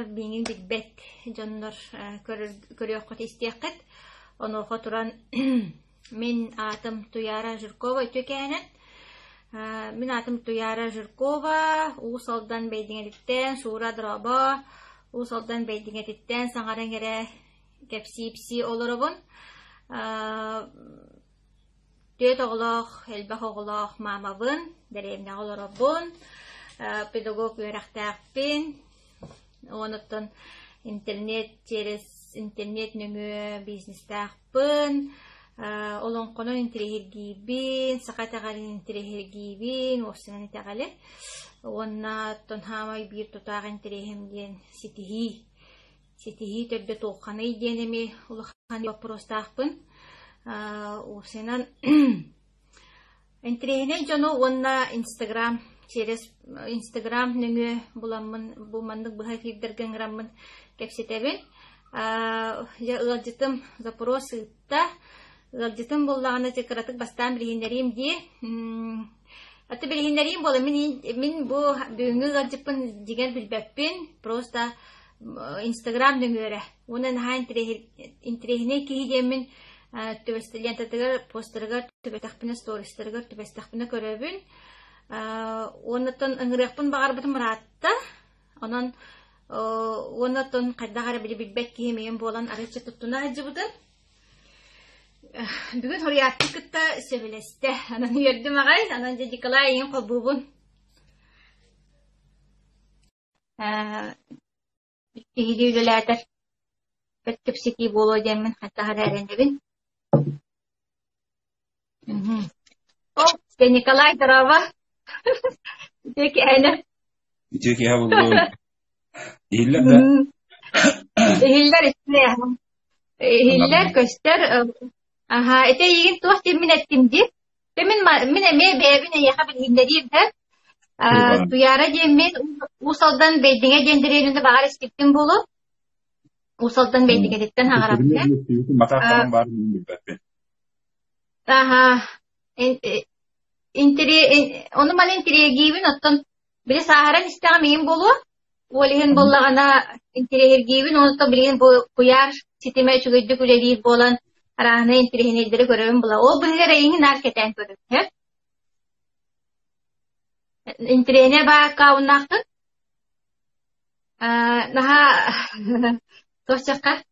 Олар бейнин билбет жоннор көрөккөт истияккет. Оны хотуран мен атым Туяра Жиркова төкәнет. Мен атым Туяра Жиркова, усалдан бейдиңеттен сура драба, усалдан бейдиңеттен саңаран кере кепси олоробун. Төт оглох, элбах оглох мамабын, дәремне олоробун. Педагог үйрәктәкпин. Онуттан интернет нөңө бизнестәкпин. Олон конон интерегибин, сакатагалин интерегибин, осынан тагалы. Онна тонхамай бир тутагы интерегимден ситихи төрдө толканы денеме улахан вопростакпын. Осынан интерегине жону онна Instagram через Instagram нөңө булмандык быха фирдерген граммын кепсетебин. Ылжытым запросыта Галдитым боллагана текратык бастан билгендерим ди. Аты билгендерим бола мен бу бүгүнгү галдипын деген билбеппин. Просто Instagram дөңгөрө. Онун хайн интерегине кийдемин төбөстөлген татыгар постерга төбөтакпына стористерга төбөстакпына көрөбүн. Онутон ыңырыппын багарбытым ратта. Онон онутон кайдагара билбек киймеген болан арычы туттуна ажыбытын. Бүгін хорияттық күтті сөбілесті. Анан үйердім ағай, анан жедікалай ең қолбуғын. Үйді үйліләдір. Бәт көпсеки болу демін, қатта ғада әрендебін. О, Николай Тарава. Үтекі әні. Үтекі әбілді. Үйілер да? Үйілер үстіне. Үйілер көстер. Aha, ete yigin tuh temin ettimdi. Temin me bebine yaka bilginleriyim de. Tuyara jemin usaldan beydinge jendireğinde bağır istiptim bolu. Usaldan beydinge detten hagarapte. Mata falan var mı bilbette? Aha. Onu mal interiye giyibin ottan bile saharan isteğameyim bolu. Olihin bollağına interiye giyibin onu da bilgin bu kuyar sitime çügüddü kuleliyiz bolan. Arahına interehine görevim bula. O bilgere iyi narketen görevim. Interehine bağa kavunnaktın. Daha toşçakka.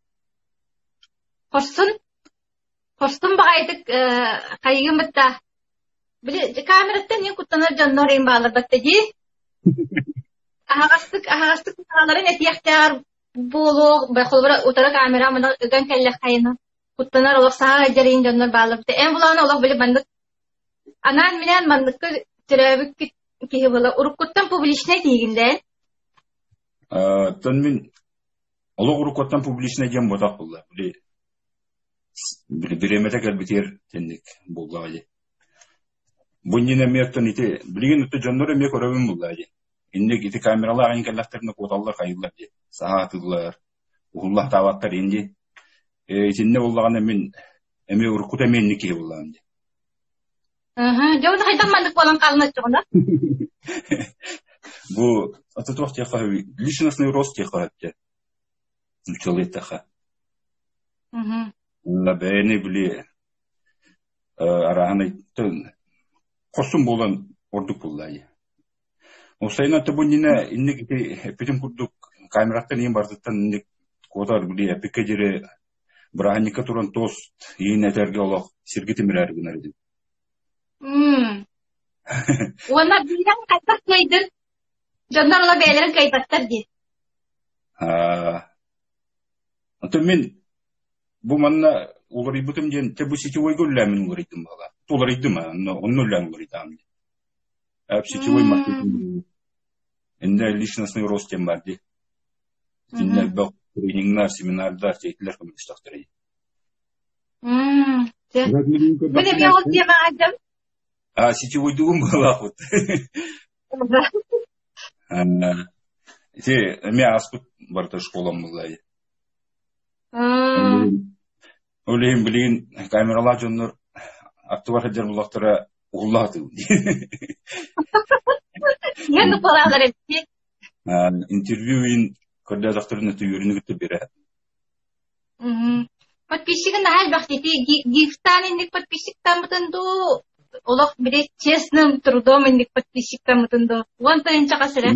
Koşsun bağaydık kaygın bitta. Bili kamerattan yan kutlanır canlarıyım bağlar battacı. Ahastık bağların etiyaktar bolu. Bakılbara utara kamera mıda ögen kellek kayını. Kutlanar olak sağa jarayın canlar bağlıptı. En bulağına olak böyle bandık. Anan bilen bandıkı türevik ki bola. Urukuttan publişine diyiginde. Tanmin olak urukuttan publişine gen bodak buldu. Biremetek elbiter tendik buldu. Bunun emekten iti bilgin utu canlar emek orabın buldu. İndik iti kameralar aynı kelleklerine kotallar kayırlar diye. Sağa atıldılar. Ullah davatlar indi. Içinde olağan emin emeği urkut emeğini ki olağan diye. Jauh haydan mandık olan kalmak çoğunda. Bu Atatürk tiyaka lişnasını rost tiyaka hatta. Ülçalı tiyaka. La beni bile arahana kosum bolan orduk bulayı. O sayına tabu nine indik bütün kurduk kamerattan iyi bardıktan indik kodar bile pikecere Браханника туран тост иин этерге олох сиргитимир аргын арыдым. Уна билен кайтак кайдын. Жандар ола бейлерин кайбаттар ди. Антон мен бу манна уларыбытым ден те бу сетевой гөлләмин уларыдым бала. Уларыдым, онны улләм уларыдам. Сетевой маркетинг. Энде личностный рост тем бар ди. Инде бак тренингler, seminarlar, çektiler konuştukları. Bu ne bir oldu diye madem? Сетевой дугum была вот. Те, меня аспут барта школам была. Олейм билин камералар жоннор актуар хаджар булактара уллаты. Я ну полалар эти. Интервьюин Көрдө докторун түйөрүнү гитте бере. Подписчигин нахал бахтити гифтан инник подписчик тамытынду олох бире честным трудом инник подписчик тамытынду. Вон тайынча касыра.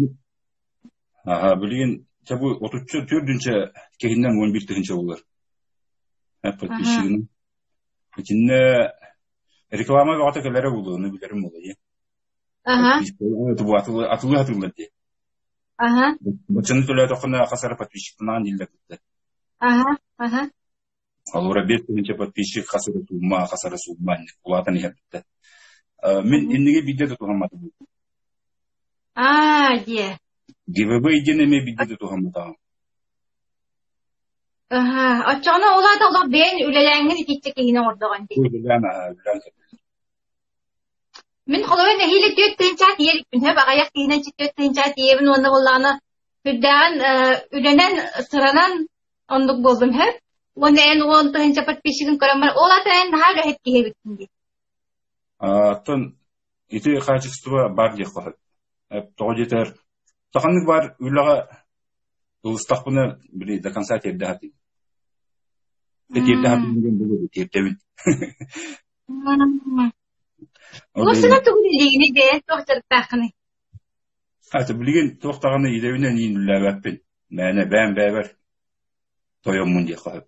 Билген табу 34-дүнче кегинден 11-тинче булар. Подписчигин. Кинне рекламага атакалары булду, аны билерим болду. Это было атылы ди. Бачаны төлө токуна касара подписчиктан дилде кетти. Ал ура 5-тинче подписчик касара сумма улатан епти. Мен эннеге бидде тухамматы. Де. Giveaway денеме бидде тухамматы. Ачана оларда олар бен үлеләңгин итичек кийине ордоган ди. Мен холой нехиле 4-тинче тиерик бин хеп агаяк кийине 4-тинче тиебин онда булланы хүддән үләнән сыранан ондук болдум хеп. Онда эн 10-тинче подписчигин көремер. Оларда эн хәл хеп киебит ди. Тон ите качество бар ди кохат. Тогjetер. Таханнык бар үләгә устакны били до конца тепдә хати. Тепдә хати дигән булды тепдәбит. Осына түгеллегине дә доктор тахны. Аты билген токтаганы идәвенә нин ләбәппен. Мәне бән бәбер. Тоямын ди кохат.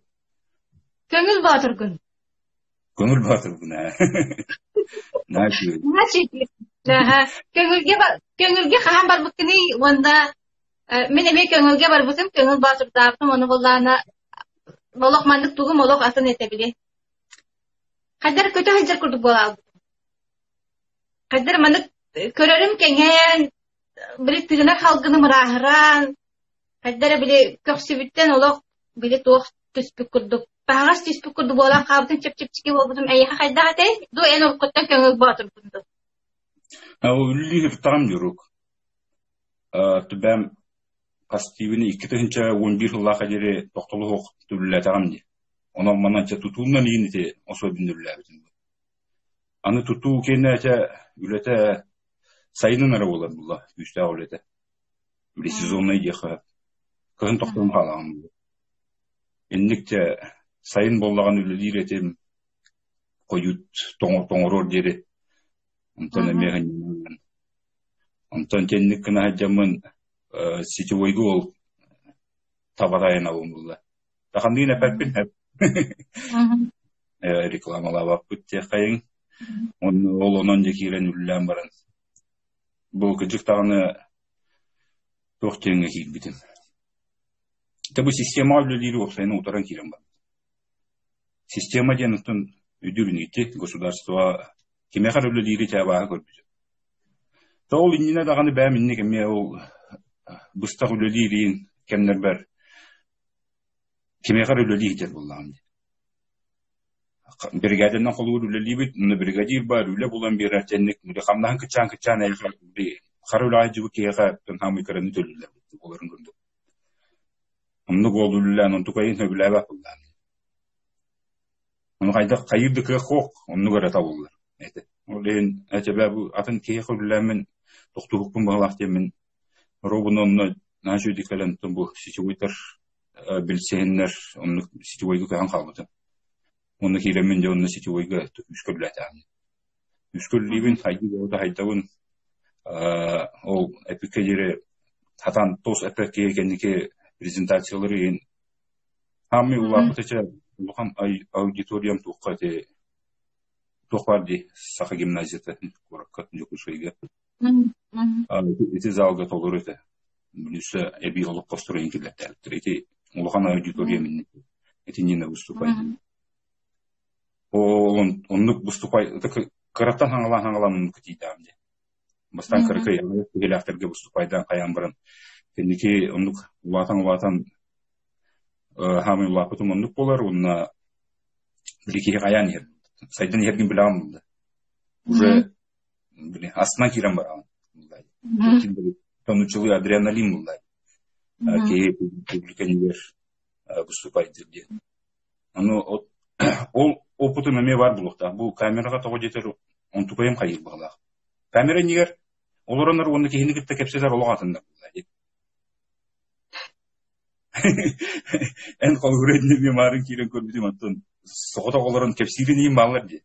Көңүл батыргын. Көңүл батыргын. Начи. Көңүлгө хаам бар букны онда мен эме көңүлгө бар бусым көңүл батырдап моны буллана молок мандык тугу молок атын эте биле. Кадер көтө хәҗәр курдук була. Кадер мандык көрөрүм кеңен бир тыгына халгыны мырахран. Кадер биле көксүбүттен олок биле тох түспүк курдук. Багас түспүк курдук була кабытын чеп-чепчике болбудум. Әйе хайдагате ду эн уркуттан көңүл батыр курдук. Үлли тагам журук. Тубам кастивини 2-11 жылга кадере токтолук түллө тагам ди. Онан мананча тутуунан ийинити осо бүндүрлөр. Аны тутуу кенете үлете сайынын ара болот булла. Үстө олете. Бир сезонный жака. Көн токтон калаган. Энникте сайын боллаган үлелер этем коют тоңорор дере. Антон эмеген. Антон тенник кына жамын сетевой гол табарайна булла. Тахандыйна пеппин хеп. Рекламалап бүтте кайын. Ол онон жекилен үллән баран. Бу кыжыктаганы токтеңге кийбитим. Табу система үлелери оксайны утаран кирен бар. Система дентон үдүрүнүтте государство кемехар үлелери табаа көрбүз. Тол инне даганы бәминне кеме ол бустак үлелерин кемнер бар. Кемехар үлелери дер булган. Бригаданы колуу үлелибит, мына бригадир бар, үле булган бер атенник, мына камдан кычан айга би харулай жубу кега тон хамы көрөнү төлүлөр. Буларын көрдүк. Мына голуллан он тукайын төлөбө булган. Мына кайда кайырдык хок, оны көрө табылды. Олен әтебәбу атын кеяхулләмен токтурукпун баглактемен робунонны нажудикален тумбу ситивойтер билсеннер онны ситивойгы кан калды. Онны киремен де онны ситивойгы үскөлләтәм. Үскөллибин хайды болда хайдавын ол эпикедере хатан тос эпеке кендике презентациялары хамы улапытыча улхан аудиториям туккаты тохварди саха гимназията коракат жокушайга. Эти залга толорыты. Блюса эби олук построен килеттер. Эти улхан аудитория мен эти не на выступает. Он выступает, так караттан хаңалан кытыйдам де. Бастан кыркы гелактерге выступайдан каян баран. Кендики онук улатан хамы улапытым онук болар, онна билики каян ер. Сайдан ерген билам да. Уже блин, астына кирен бар. Тонучылы адреналин булдай. Кей публиканер выступает де. Аны ол опыты неме бар булукта. Бу камерага того жетер, он тукайым кайыр багла. Камера нигер олоронор онны кехини китте кепселер ологатында булдай. En kolguraydı bir marın kiren körbütüm attın. Soğuta kolların kepsirin iyi bağlar diye.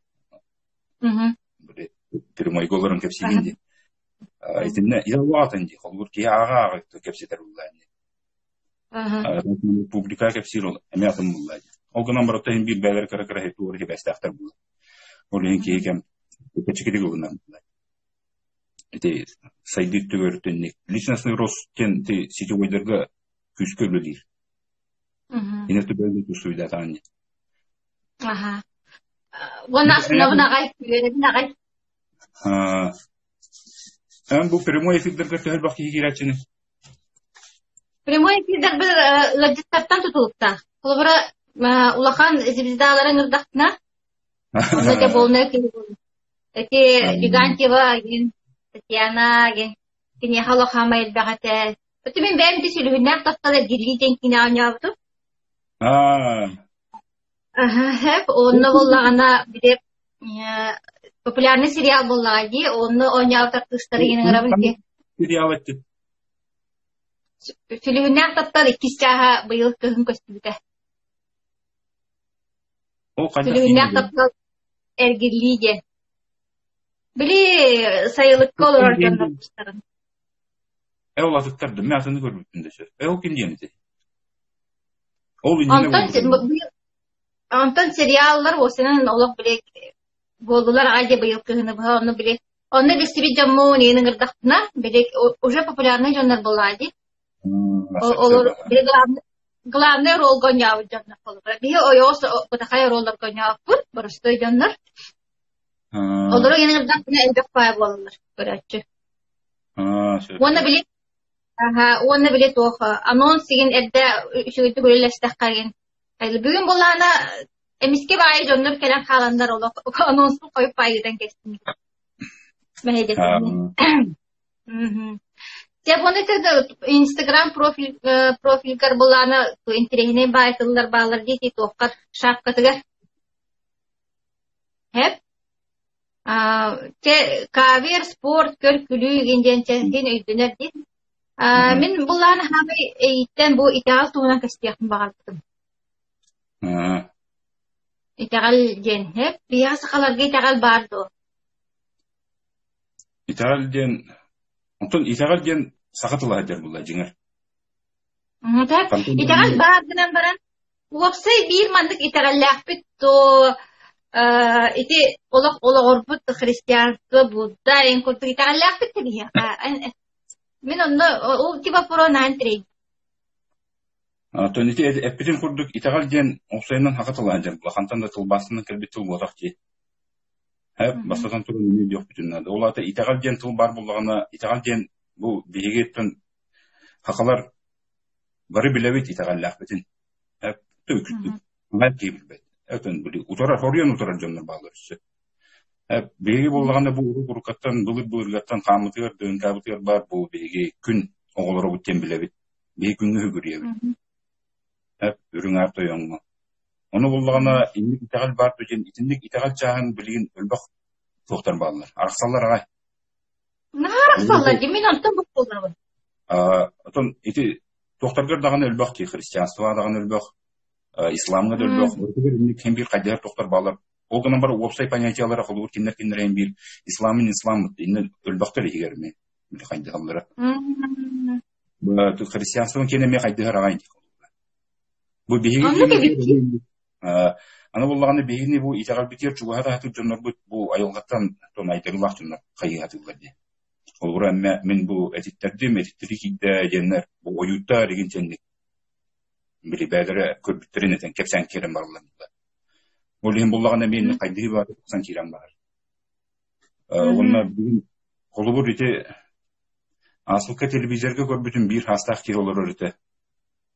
Böyle pirmoygoların kepsirin diye. Etinne yalvaatan diye. Kolgur ki ağa kepsiter bulaydı. Publika kepsir ol. Emi atın bulaydı. O günden barıta hem bir beyler kara kara hep doğru hep esnaftar bulaydı. Olayın ki hem keçikili günden bulaydı. Ete saydık tüvörtünlük. Личностный рост кен те сетевойдерге küskörlü değil. Yine de böyle tüsüyle tane. Aha. Ona aslında buna gayet buna gayet. Ha. Ben bu primo efektlerde her vakit gireceksin. Primo efektler bir lojistikten tutulukta. Kolbara ulakan zibizdaların ırdaktına. Onu da bolna ki. Eti gigantiva gin Tatiana gin. Kini halak hamayl bagate. Ötü ben de sülühünden tattalar girliyden kini anıyordum. Hep onu vallahi bir de popüler serial bolladı. Onu oynayıp kızları yine arabildi. Serial etti. Sülühünden tattalar ikisi daha bayıl kızın kostümde. Sülühünden tattalar ergirliğe. Bili sayılık olur oradan kızların. Ola tutardım. Ben atını görmüştüm de. O kim diyemedi? Antan seriallar o senin olak bile boldular ayda bayıl kızını onu bile. Onu bir bir camı neyin gırdaktına bile oja popülerne jonlar bolaydı. Olur bile главный rol oynayan jonlar olur. Bir o yoksa o da hayır roller oynayan burası jonlar. Olur yine gırdaktına elde pay bolurlar. Görücü. Onu bile onu bile toha anons sigin edde şuydu gölleştakagin. Bugün bolana emiske bayi jonlar kelen kalanlar olur. O anonsu koyup bayıdan kestim. Ben hededim. Japoniyada Instagram profilgar bolana interehine baytıllar bağlar diye tohkar şapkatıgar. Hep kavir sport körkülü gençen hin öydüner diye. Min bolana habi eğitten bu itaal tuğuna kastiyakın bağladım. İtaal gen hep biyası kalarga itaal bardo. İtaal gen Ondan itaal gen sakatıla eder bulla jinger. İtaal bardınan baran Uapsay bir mandık itaal lahbit to iti olak orbut Hristiyanlığı Budda en kurtu itaal lahbit tabi ya. Min onu o tiba puro nantri. Toniti epitin kurduk itaal gen oksayından hakatıla eder bulla. Kantan da tılbasının kırbitil bodak ki. Hep basasan turun yok bütünlerde. Ola da itaal gen tıl bar bullağına itaal gen bu bihegetten hakalar barı bilevit itaal lahbitin. Hep tüküttü. Hep gibilbet. Öten bili horyan utorar jonlar bağlar üstü. Hep bihege bullağında bu uru burukattan bılır kamıtıyor dön kabıtıyor bar bu bihege gün oğulara butten bilevit. Bihe günü hügürüyevit. Hep ürün arto yonma. Onu bullağına inlik itaal bar döjen itinlik itaal çağın bilgin ölbak tohtar bağlar. Arıksallar ağay. Ne arıksallar? Demin antan bu kullanır. Öten iti tohtargar dağın ölbak ki Hristiyanlığa dağın ölbak. İslamga da ölbak. Örtüger hem bir kadar tohtar bağlar. O günden bara website panyaçalara kılır kimler hem bir İslam'ın dinle ölbakta lehigerme. Bir kaydı hallara. Bu Hristiyanlığın kendine kaydı her ağay. Bu bihi ana bullağını beyni bu itaal bitiyor çünkü hatı jonlar bu ayılgattan tonaytırlak jonlar kayıhatıllar diye. Olur ama men bu etittirikide jenler bu oyutta degen jenlik. Biri bedere körbütlerin eten kepsen kerem barlar. Olayın bullağına men kaydı var san kerem var. Onlar bugün kolubur ite asılka televizörge körbütün bir hastah kir olur öte.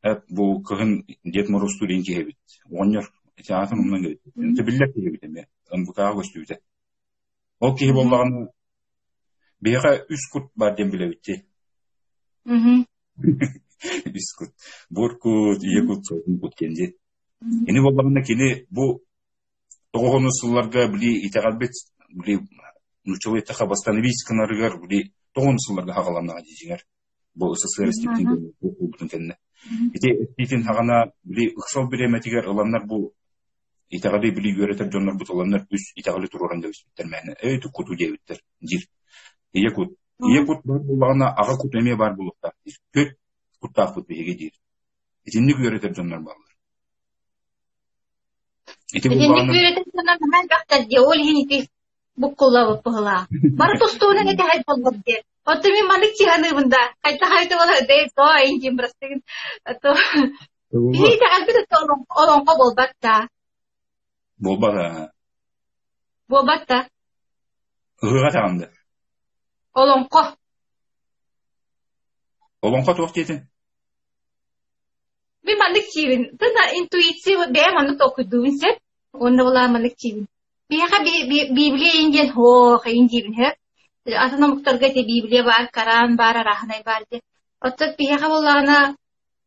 Hep bu kıhın det morostu rengi hebit. Onlar İçaatın ondan gelip. Tebiller diye bitemi. Bu kağa göstüydü. O ki bollağını bir üst kurt var dem bile bitti. Üst kurt. Borkut, iyi kurt, soğuk kurt kendi. Yine bollağında kini bu doğunu sıllarga bili itakalbet bili nuşçalı taqa bastani biz kınarıgar bili doğunu sıllarga haqalanna diyeceğler. Bu ısısı restiptin bu kendine. Ити эститин хагана били ыксал биреметигер ыламнар бу итагали били göreter jonlar bu ыламнар үс итагали турган деп испиттер мәне. Эйти куту дебиттер. Жир. Ие кут бар булагына ага кут эме бар булукта. Көт куттак кут биге дир. Итинни göreter jonlar балар. Ити булагына göreter jonlar мен бактар де ол хинити буккулла бухла. Бар тостуна не тахай болбот де. Отми маник чиганы бунда. Кайта хайта бола де то инжим брастыгын. То хи тагал бит олонко болбатта. Болбата. Болбатта. Ыга таганды. Олонко. Олонко тоқ дейтін. Би маник чигин. Тана интуиция бе маник окудуун сеп. Онда бола маник чигин. Биха Библия инген хо инжибин хеп. Атына муктарга те Библия бар, Коран бар, Рахнай бар де. Оттак биха боллагана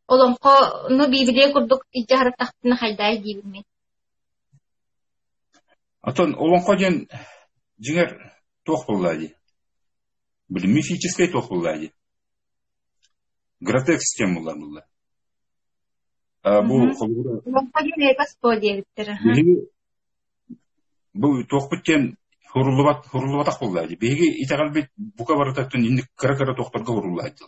олонко ну Библия курдук ижара тахтына хайдай дибин. Атын олонко ден жиңер тоқ буллады. Били мифический тоқ буллады. Гротеск системалар булла. Бу холура. Олонко ден эпас подиктер. Бу тоқ биттен хурулубат буллады. Беги итагал бит бука барататын инди кара тоқтарга хурулайды.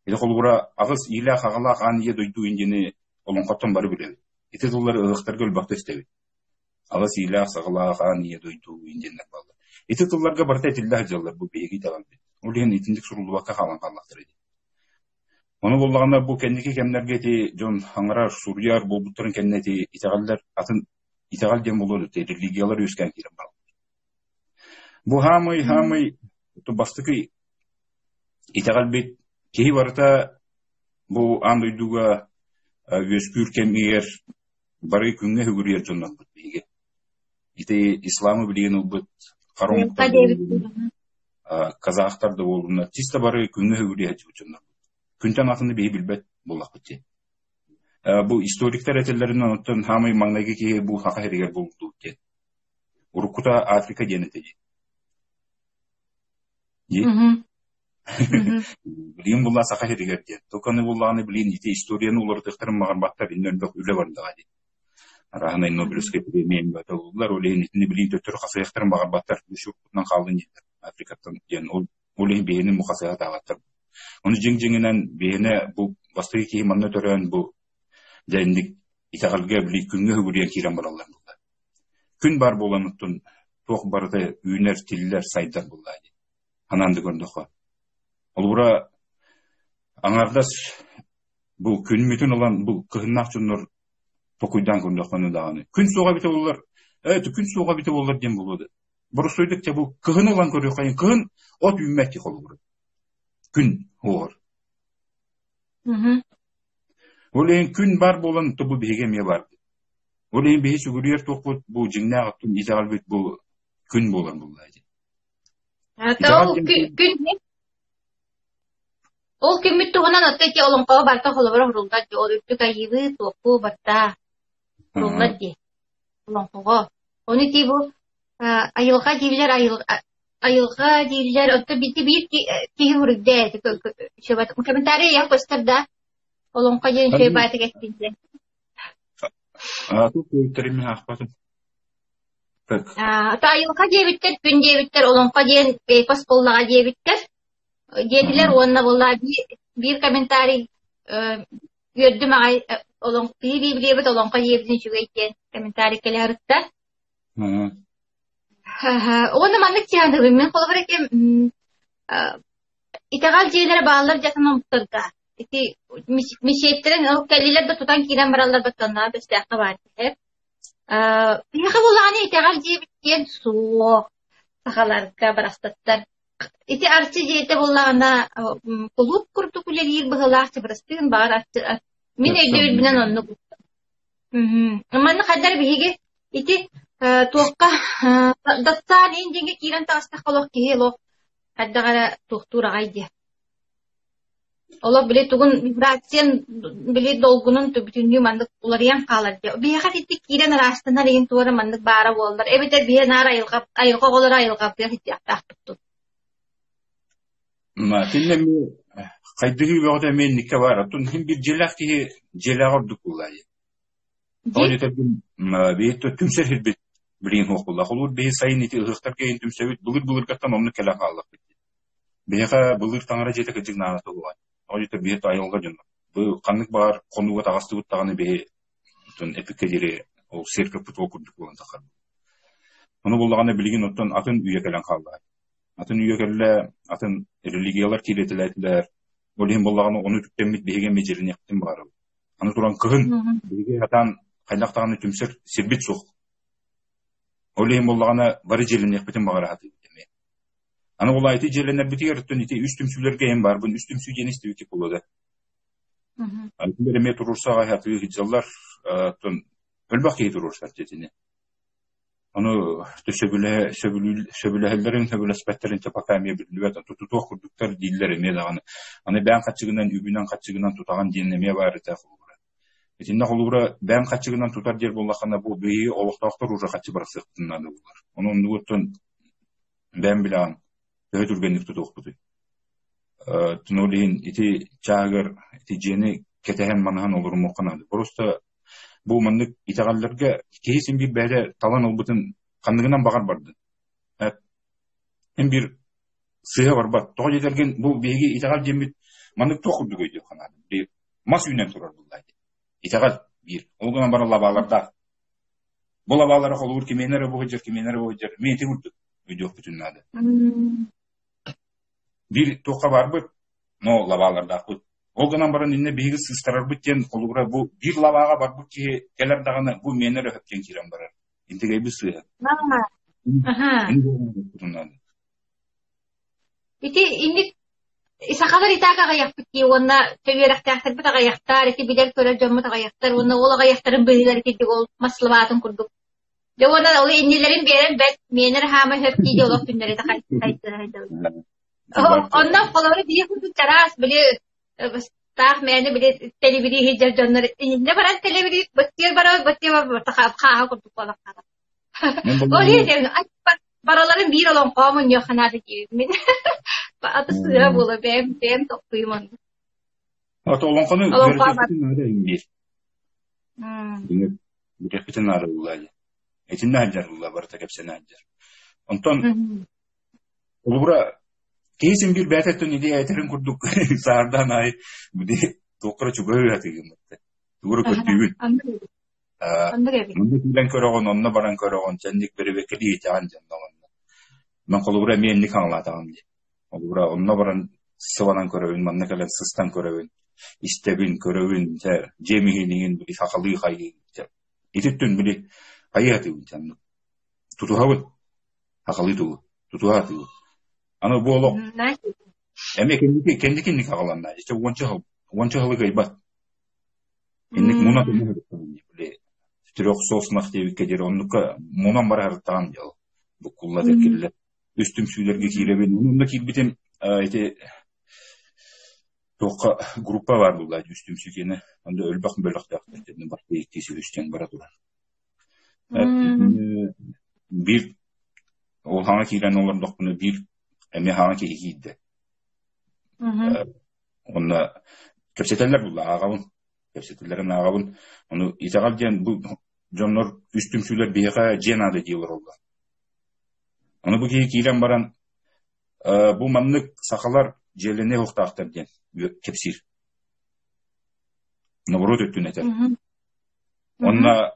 Эде холура агыс иля хагала хан е дойду индини олонкоттон бары билет. Ите доллар ыктар гөл бакты истеби. Агыс иля хагала хан е дойду индини балды. Ите долларга барта тилдә җаллар бу беги тагал бит. Улен итиндик сурулубакка халан каллактыр иде. Оны буллаганда бу кендики кемнәргә ти жон хаңара сурьяр бу буттырын кеннети итагаллар атын итагал дем булды те религиялар үскән кирем бар. Бу хамый ту бастыкы итагал бит кеһи барта бу андойдуга өскүр кемигер бары күнгө хөгүрүер жоннан бит биге. Ите исламы билген убут карон казахтар да болуна тиста бары күнгө хөгүрүер жоннан. Күнтен атыны бей билбет булак бит. Бу историктер этеллеринен оттон хамый маңнайга кеһи бу хака херигер болду ке. Урукута Африка денете. Билин булла сака херигер де. Токаны булланы билин ите историяны улар тыктырын маган бактар инден бак үле бардыга ди. Рахнай Нобелевский премия батылар олен итини билин төтөр касаяктырын маган бактар шуркутнан калдын ди. Африкаттан ген олен бейни мукасая тагаттыр. Оны жиң-жиңинен бейне бу бастыгы кеһи манна төрөн бу жайындык итагалга били күнгө хөгүрүен кирен баралар булда. Күн бар боланыттын тоқ барды үйнер тиллер сайдар буллайды. Ананды көрдөхө. Ол бура аңардас бу күн мүтүн olan бу кыһыннак жоннор токуйдан көрдөхөнү даганы. Күн суга бите болар. Күн суга бите болар дем болду. Бурусойдук те бу кыһын olan көрөхөйүн кыһын от үммәти холбур. Күн хор. Олен күн бар болан тобу бегеме бар. Олен бейс үгүрер токут бу жиңнак аттын итагал бит бу күн болан буллайды. Ол күмүт тугунан оттеки олонкого барта холобора хурулда ол үттүк айыбы току барта хурулда ди олонкого. Оны ти бу айылга дилер айылга дилер отто бити бир ки хурулда шебат комментарий я постарда олонко ден шебат кеттинде. Тут термин ахпатын. Так. Айылга дебиттер күн дебиттер олонко ден пейпас боллага дебиттер. Geldiler onunla vallahi bir komentari gördüm ay olan bir olan kayıbın şu geçen komentari kelerdi. Onu manlık çağırdı ben kolay ki itagal şeylere bağlar jatına mutlaka. İşte mişetlerin o kelliler de tutan kiran varlar bakanlar da işte var hep. Bir kabullani itagal diye soğuk sakalarda bıraktılar. İti arçı jete bollaganda kulup kurtu kulerir bıhılaqçı bırastığın bağır arçı. Min ödüğül binen onu kuttu. Amanı kadar bihige iti tuğqa datsan injenge kiran taastaq olaq kihe lo hadda gara tuğtura gaydi. Ola bile tuğun vibrasyon bile dolgunun bütünlüğü mandık ularayan qalar diye. Bihakat iti kiran arastana reyin tuğara mandık bağıra bollar. Ebeder bihe nar ayılqa olar ayılqa bihe iti aqtaq tuttu. Ma tinne mi Кайдыгы бөгөтө мен никке бар. Тун хим бир желак ки желагырдык буллай. Толи тәбин бейто түмсер хилбит билин хокулла. Холур бей сайын ити ыхтар кейин түмсөбүт булыр каттан онны келе калдык. Бейха булыр таңара жете кежик нана толгой. Толи тә бейто айылга жон. Бу канлык бар, конуга тагысты таганы бей тун эпикедери ол серкеп пут окурдук болгон такар. Аны буллаганы билген оттон атын үйе келен калды. Атын үйе келе, атын религиялар килетиләтләр. Олин буллаганы оны түктемит бейген мejерин яктым бар. Аны туран кыгын биге атан кайнактаганы түмсөр сирбит сук. Олин буллаганы бары желин якпытын багара хаты деме. Аны булайты желенер битигер өттөн ити үстүмсүлөргө эм бар. Бу үстүмсү женисти үтүп болду. Антын эме турурсага хаты хиджалар тон өлбак кей турурсар жетини. Аны сөбүлөһөллөрүн сөбүлөспөттерин тепакамия билбет туту курдуктар диллер эме даганы. Аны бән качыгынан үбүнөн качыгынан тутаган денеме бар эте холура. Этинде холура бән качыгынан тутар жер боллакана бу бейи олуктактар уже качы барсыктынады булар. Онун нугуттун бән билан өтүргөнлүк тутукту. Тунолин ити чагыр ити жени кетеген манахан олор муканады. Просто бу мындык итагалларга кейсин бир бәдә талан олбутун кандыгынан багар барды. Hem bir sığa var bak. Toğa yeterken bu beygi itagal jemit mındык tokurdu көйдө канады. Bir mas ünen turar bulday. Itagal bir. Olgana bara labalarda. Bu labalara kolur ki menere bu hıcır ki menere bu hıcır. Men tegurdu. Көйдө bütünladi. Bir toqa var bu. No labalarda bu. Olganan baran inne beygi sıstarar bitten kolura bu bir labaga var bu ki keler dağını bu menere höpken kiran barar. İntegey bir sığa. Aha. Ити инник исахалар итаага яхпыти онна төбөрөктөр бутага яхтар ити бидер көрө жоммутага яхтар онна олага яхтарын быйлар ити ол маслыбатын курдук. Же онна ол иннилерин берен бет менер хама хөпти де олок күннөрү кайты. Онна колору бие курдук тарас биле стах мени биле телевизи хижер жоннор инне баран телевизи баттер бар тахаа курдук болакка. Оли де Baraların bir olan kamun yok hanadı gibi. Atı sıra bulu benim topuyum. Atı olan konu görüşürken öyle bir. Bir repetin arı ulayı. Etin ne hacer ulayı var takip sen hacer. Ondan olubura kesin bir betettun ideya eterin kurduk sağırdan ay bu diye doktora çubuğu hatı gümütte. Doğru kötüyün. Munduk körögon onna baran körögon sendik beri bekeli itagan jandagon. Men kolubura menlik anlatagam di. Kolubura onna baran sıvanan köröbün, manna kalen sıstan köröbün, istebin köröbün, jemihinin bili hakalı hayy. İtittün bili hayatı jandagon. Tutuhabın. Hakalı tutuhatı. Ana bu olok. Eme kendikinlik hakalanna. İşte onca halı gaybat. Kendik muna dönüyor. Türk sosnak diye bir kederi onlukka munan bara harıtağın yal. Bu kulla tekirle. Üstüm süylerge kirebin. Onunla kilbitim toqa gruppa var bulla üstüm süykene. Onda ölbak bölak dağıtır. Başka ikkisi üstten bara durar. Bir ol hana kiren olur dokunu bir eme hana ki ikiydi. Onda kepseteller bulla ağabın. Kepsetellerin ağabın. Onu itagal diyen bu jonlar üstümsüler beyga jenadı diyorlar oldu. Onu bu kiren baran bu manlık sakalar jelene hoqtaqtır diyen kepsir. Navrot öttün eter. Onna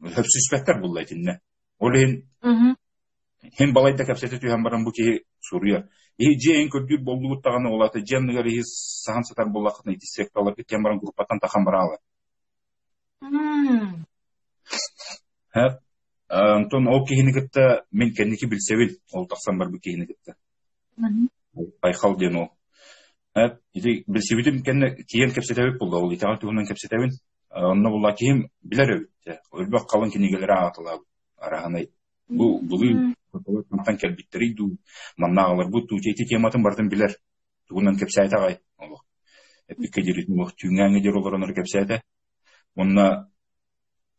höpsüspetler bullaytınne. Olehin hem balayda kepsete tüyen baran bu ki soruya. En kötü bolluğut tağını olatı jennigari his sahan satar bollaqtın iti sektalar ketken baran grupatan takan bara alar. Антон ол кихинигитте мен кенники билсевил ол таксан бар бу кихинигитте. Байкал ден ол. Иди билсевидим кенне киен кепсетебип болду ол итаган тугунан кепсетебин. Онно була кийим билер өбүттө. Өлбөк калын кинигелер атылабы. Араханай. Бу булу Мантан келбиттери ду маннагалар бу тучейти тематын бардын билер. Тугунан кепсайта гай. Эпик кедерит му түңгәнгә дер олоронор кепсайта. Онна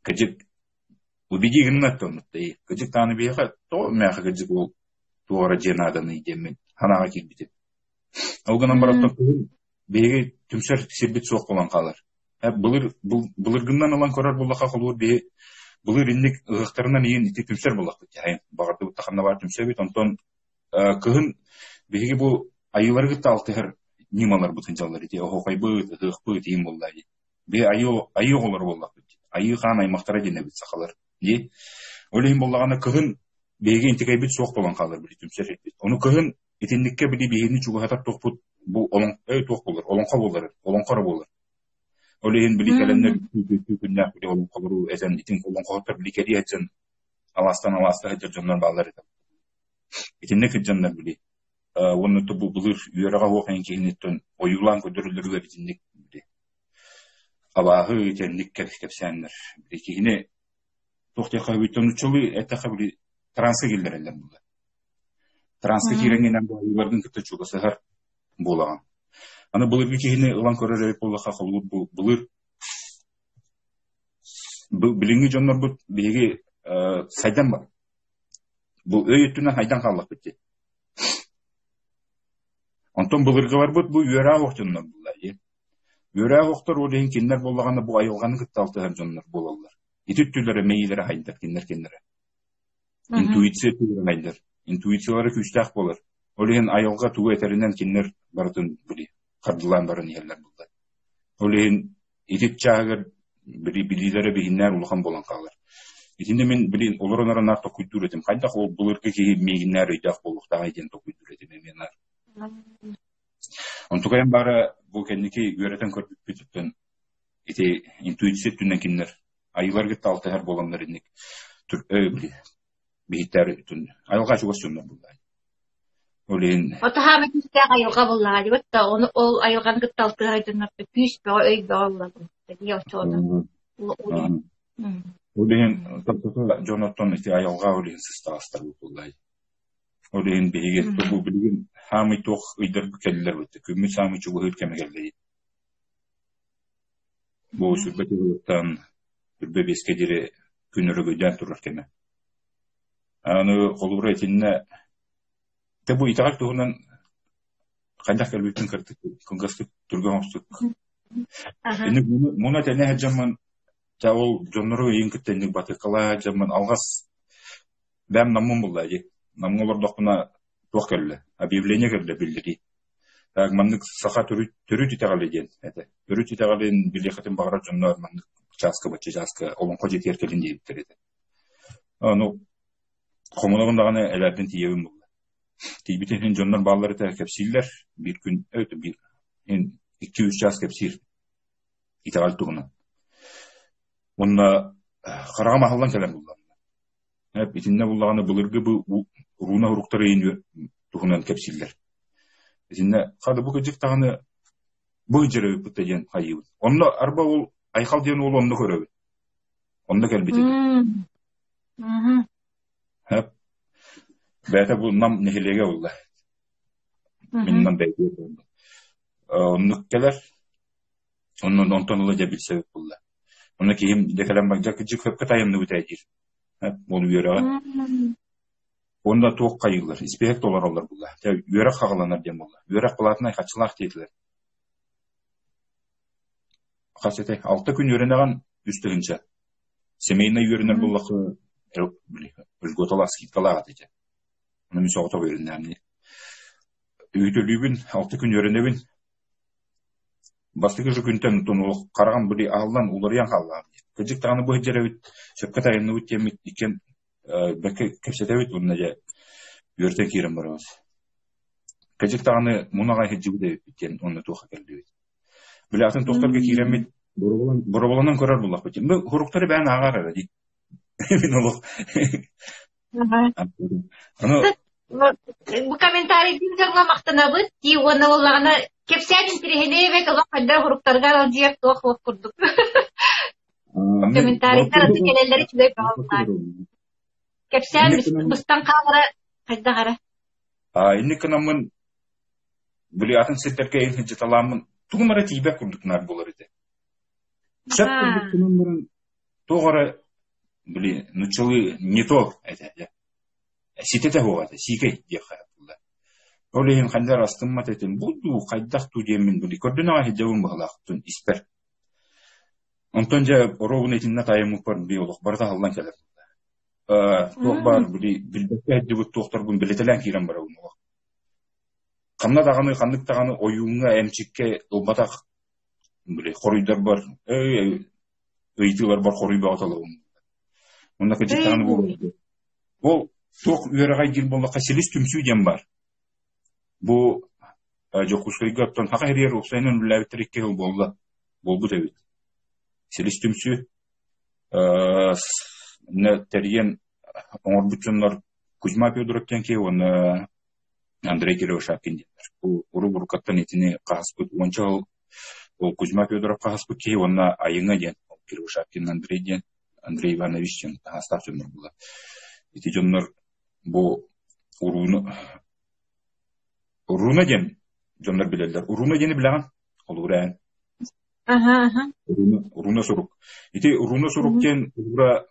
кежик убеди гыннаттан тай. Кежик таны бияга то мәхә кежик ол тугара женаданы идемен. Ханага килбитеп. Алганан бараттан беге түмсер сербет соқ болан қалар. Бұлыргыннан алан көрар болақа қолуыр бе бұлыр инник ығықтарынан ең ити түмсер болақ бітті. Бағарды бұттақанна бар түмсер бет, онтон кығын беге бұл айылар гытта алтығыр нималар бұтын жалар ити, оғай бұт, ығық бұт, ең болды. Бе айы олар болақ бітті. Айы қан аймақтара дене бит сақалар. Олейін болағаны кығын беге интикай бит соқ болан қалар білі түмсер етбет. Оны кығын итинникке білі бейгені чуғатар тоқ бұт, бұл тоқ болар, олонқа болар, олонқары болар. Олейін білі кәлемдер күннәк білі олонқалару әзен итин олонқалар білі кәді әтсен аластан әтер жонлар бағалар етіп. Итиннек әтжанлар білі. Оны тұбы бұлыр үйераға оқайын кейінеттен ойылан көдірілерге итиннек білі. Алағы етеннік кәпсәнлер. Білі кейіне тоқтеқа өйттен ұчылы әттіға білі трансы келдер әлдер бұлды. Трансы керенгенен бұл айылардың күтті чуғысығар болаған. Аны бұлырғы кейіне ұлан көрер әріп болаға қолуыр бұлыр. Біліңгі жонлар бұл беге сайдан бар. Бұл өй өттінен айдан қалақ бітті. Онтон бұлырғы бар бұд, бұл үйера оқтынлар бұлай. Үйера оқтар олейін кенлер болағаны бұл айылғаны күтті алтығар жонлар болалар. Итүттілері мейлері хайдар, кенлер. Интуиция түлері хайдар. Интуициялары күштәк болар. Олейін айылға туы әтерінен кенлер бардың білі. Қардылан барын ерлер бұлдай. Олейін етіп чағығыр білілері бейінлер ұлыған болан қалар. Етінде мен білейін оларынарын артық күйдір етім. Қайдақ ол бұлырғы кейі мейгінлер өйдақ болуқта айден тоқ күйдір етім еменар. Онтуғайын бары бұл кәндеке үйеретін көрбіп бітіптен ете интуиция түннен кенлер. Айылар кетті алтығар боламдар едінек. Бейіттер түн. Айылға жуғас жонлар бұлдай. Олейін... Отаға бәкістәк айылға боллаға деп, ол айылған күтті алтығар айдынларды күйіс бәу өй бәуалады. Олейін тапсыға жоноттон айылға олейін сыста астар бұлдай. Олейін бейгет бұл білген хамы тоқ ұйдар бүкәлілер өтті. Көмі самы чуғы өткәмі кәлдей. Бұл сүрбәті ғылықтан үрбе беске дере күнірі көйден тұрыр кәмі. Аны қолуыр әйтініне бұл итағақ тұғынан қайдақ кәлбеттің күнгістік түрген оңыстық. Мұна тәне әджамын ол жоныры ең күттенік батықала әджамын алғас бәм намын болды. Намын олар доқпына тоқ кәлі, объявление кәлі білдірі. Манның сақа түрі титағалы ден. Түрі титағалын біле қатын бағыра жонлар манның жасқы бәтче жасқы олың қожет еркелін дейіптір еді. Қомылығындағаны әлерден тиевім болды. Тейбітетін жонлар бағалары тәр кәпсейлер бір күн өті бір 2-3 жас кәпсейл итағалы тұғынан. Онына қараға мақылдан кәлем болған. Бетінде болғаны бұлырғы бұл руна ұрықтары ең тұғынан кәпсейлер. Бетінде қады бұл көжік тағаны бұл жері өпітті ден қайығын. Онына арба ол айқал ден ол онды көрі. Онды кәлбетеді. Бәті бұл нам нехелеге олды. Меннен бәйті олды. Оннық кәлер, онтан олы жа білсе өп олды. Оны кейім декәлем бақ жақы жүк өпкі тайымны өте әдер. Ол үйераға. Онда тоқ қайығылар, испек долар олар бұлда. Үйерақ қағыланар дем олды. Үйерақ бұлатынай қачылақ дейтілер. Қасетай, 6 күн үйренеген үстігінші. Семейна үйренер бұллақы үлготала скиткалаға дейді. Оны мен соғыта үйренеріне. Үйділігін 6 күн үйренебін. Бастығы жүкінтен қараған бұлі ағылдан ұлариян қалған. Көжік тағаны бұл жер өт, сөпкі тайынны өттемек екен бәкі кәпсеті өт, бұнына жа үйертен керім барамыз. Көжік тағаны мұнаға хеджігі өт біткен, оны тоқа кәлді өт. Бұлі атын тоқтарға керемет бұрабаланан көрер бұлақ біткен. Бұл ғұрықтары бән ағар әрі дейт. Мен олық. Бұл комментарийдің жаңға мақтана бұд, ей оны олағына кепсәдің тірехіне бәк олақ қайдар ғұрықтарға алжияқ тоқ болып құрдық. Комментарийдер аты келелері чүлей бағалар. Кепсән бұстан қағыра қайда қара. Енді күнамын бұлі атын сеттерге елін жеталамын тұғымара тейбәк құрдықнар болар еді. Шәп құрдық күнамырын тоғара бұлі нүчілі не то әді. Сететі оғады, сикей деп қайып бұлда. Олейін қандар астыммат етін, бұл ду қайдақ ту демін бұлі. Көрден аға хеджауын бағалақтын, іспер. Онтон жа оровын етінна тайымық бар биолог, барда халдан келер. Тоқ бар бұлі, білдәкі әдді бұт тоқтар бұн білетелән кейрен бар ауын. Қамна дағаны, қандық дағаны ойуыңа әмчікке ұлбатақ бұлі, қорыйдар бар, өйтілер бар қорый бағыталы ауын. Онда көтеттағаны бұл. Ол тоқ үйерағай дел болы қаселес түмсүй дем бар. Бұл жоқұсқайға аптан хақа әрер ұқсайынан біләбіттерекке болды. Бұл бұд әбет. Селес түмсі тәрген оңыр бүтсінлар Кузьма Федоровтен ке, оны Андрей Кирилл-Шапкин дендер. Бұл ұры қаттан етіне қағыс бұд. Онша ол Кузьма Федоров қағыс бұд ке, оны айыңа ден. Кирилл-Шапкин Андрей ден, Андрей Иванович ден қағыстақ жөнлер бұла. Еті жөнлер бұл Уруна ден, жондар білелдер. Уруна дені білаған, ол ұрайын. Уруна сұрук. Еті Уруна сұрук ден, ұра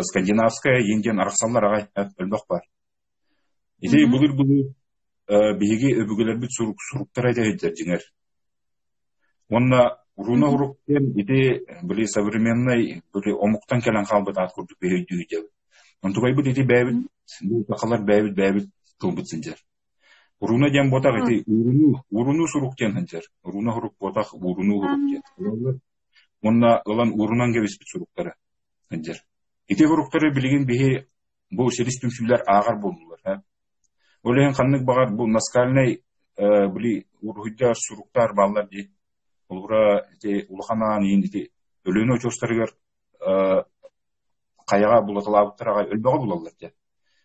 скандинавская, енден арақсалар ағай, әлбақ бар. Еті бұлыр бейге өбігілер біт сұруктар айда еддер, жеңер. Онна Уруна ұрук ден, еті білі современный, білі омуқтан келен қалбыт ат көрдік бейді үйдегі. Онтығай бұд еті бәйбіт, бұл тақалар бәйбіт қылбыт сіндер. Уруна ден ботақ еті уруну сұрук ден ханчар. Уруна құрук ботақ уруну құрук ден. Онна олан урунан кебес бит сұруктары ханчар. Еті құруктары білген бейе бұл селес түмсүйлер ағар болдылар. Олеген қаннық бағар бұл наскальнай білі урхүйдер сұруктар баллар де. Олғыра улаханан енді өлені өчостарығар қаяға бұлатылабыттар ағай өлбеға бұлалар де.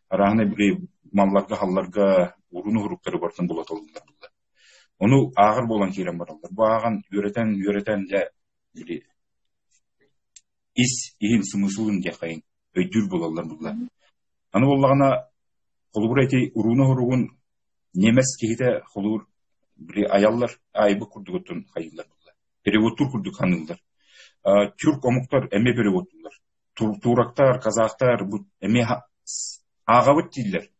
Арағына біле малларға, халларға уруну хуруктары бартын бұлатылдылар бұлдар. Оны ағыр болан кейрен баралдар. Бұл аған үйретен жа біле ис ең смыслын де қайын өйдүр болалар бұлдар. Аны болағына қолығыр әйтей уруну хуруғын немес кейті қолығыр біле аяллар айбы күрдік өттін қайылдар бұлдар. Переводтур күрдік қанылдар. Түрк омықтар әме переводтылар. Турактар, казақтар әме ағавыт дейлер.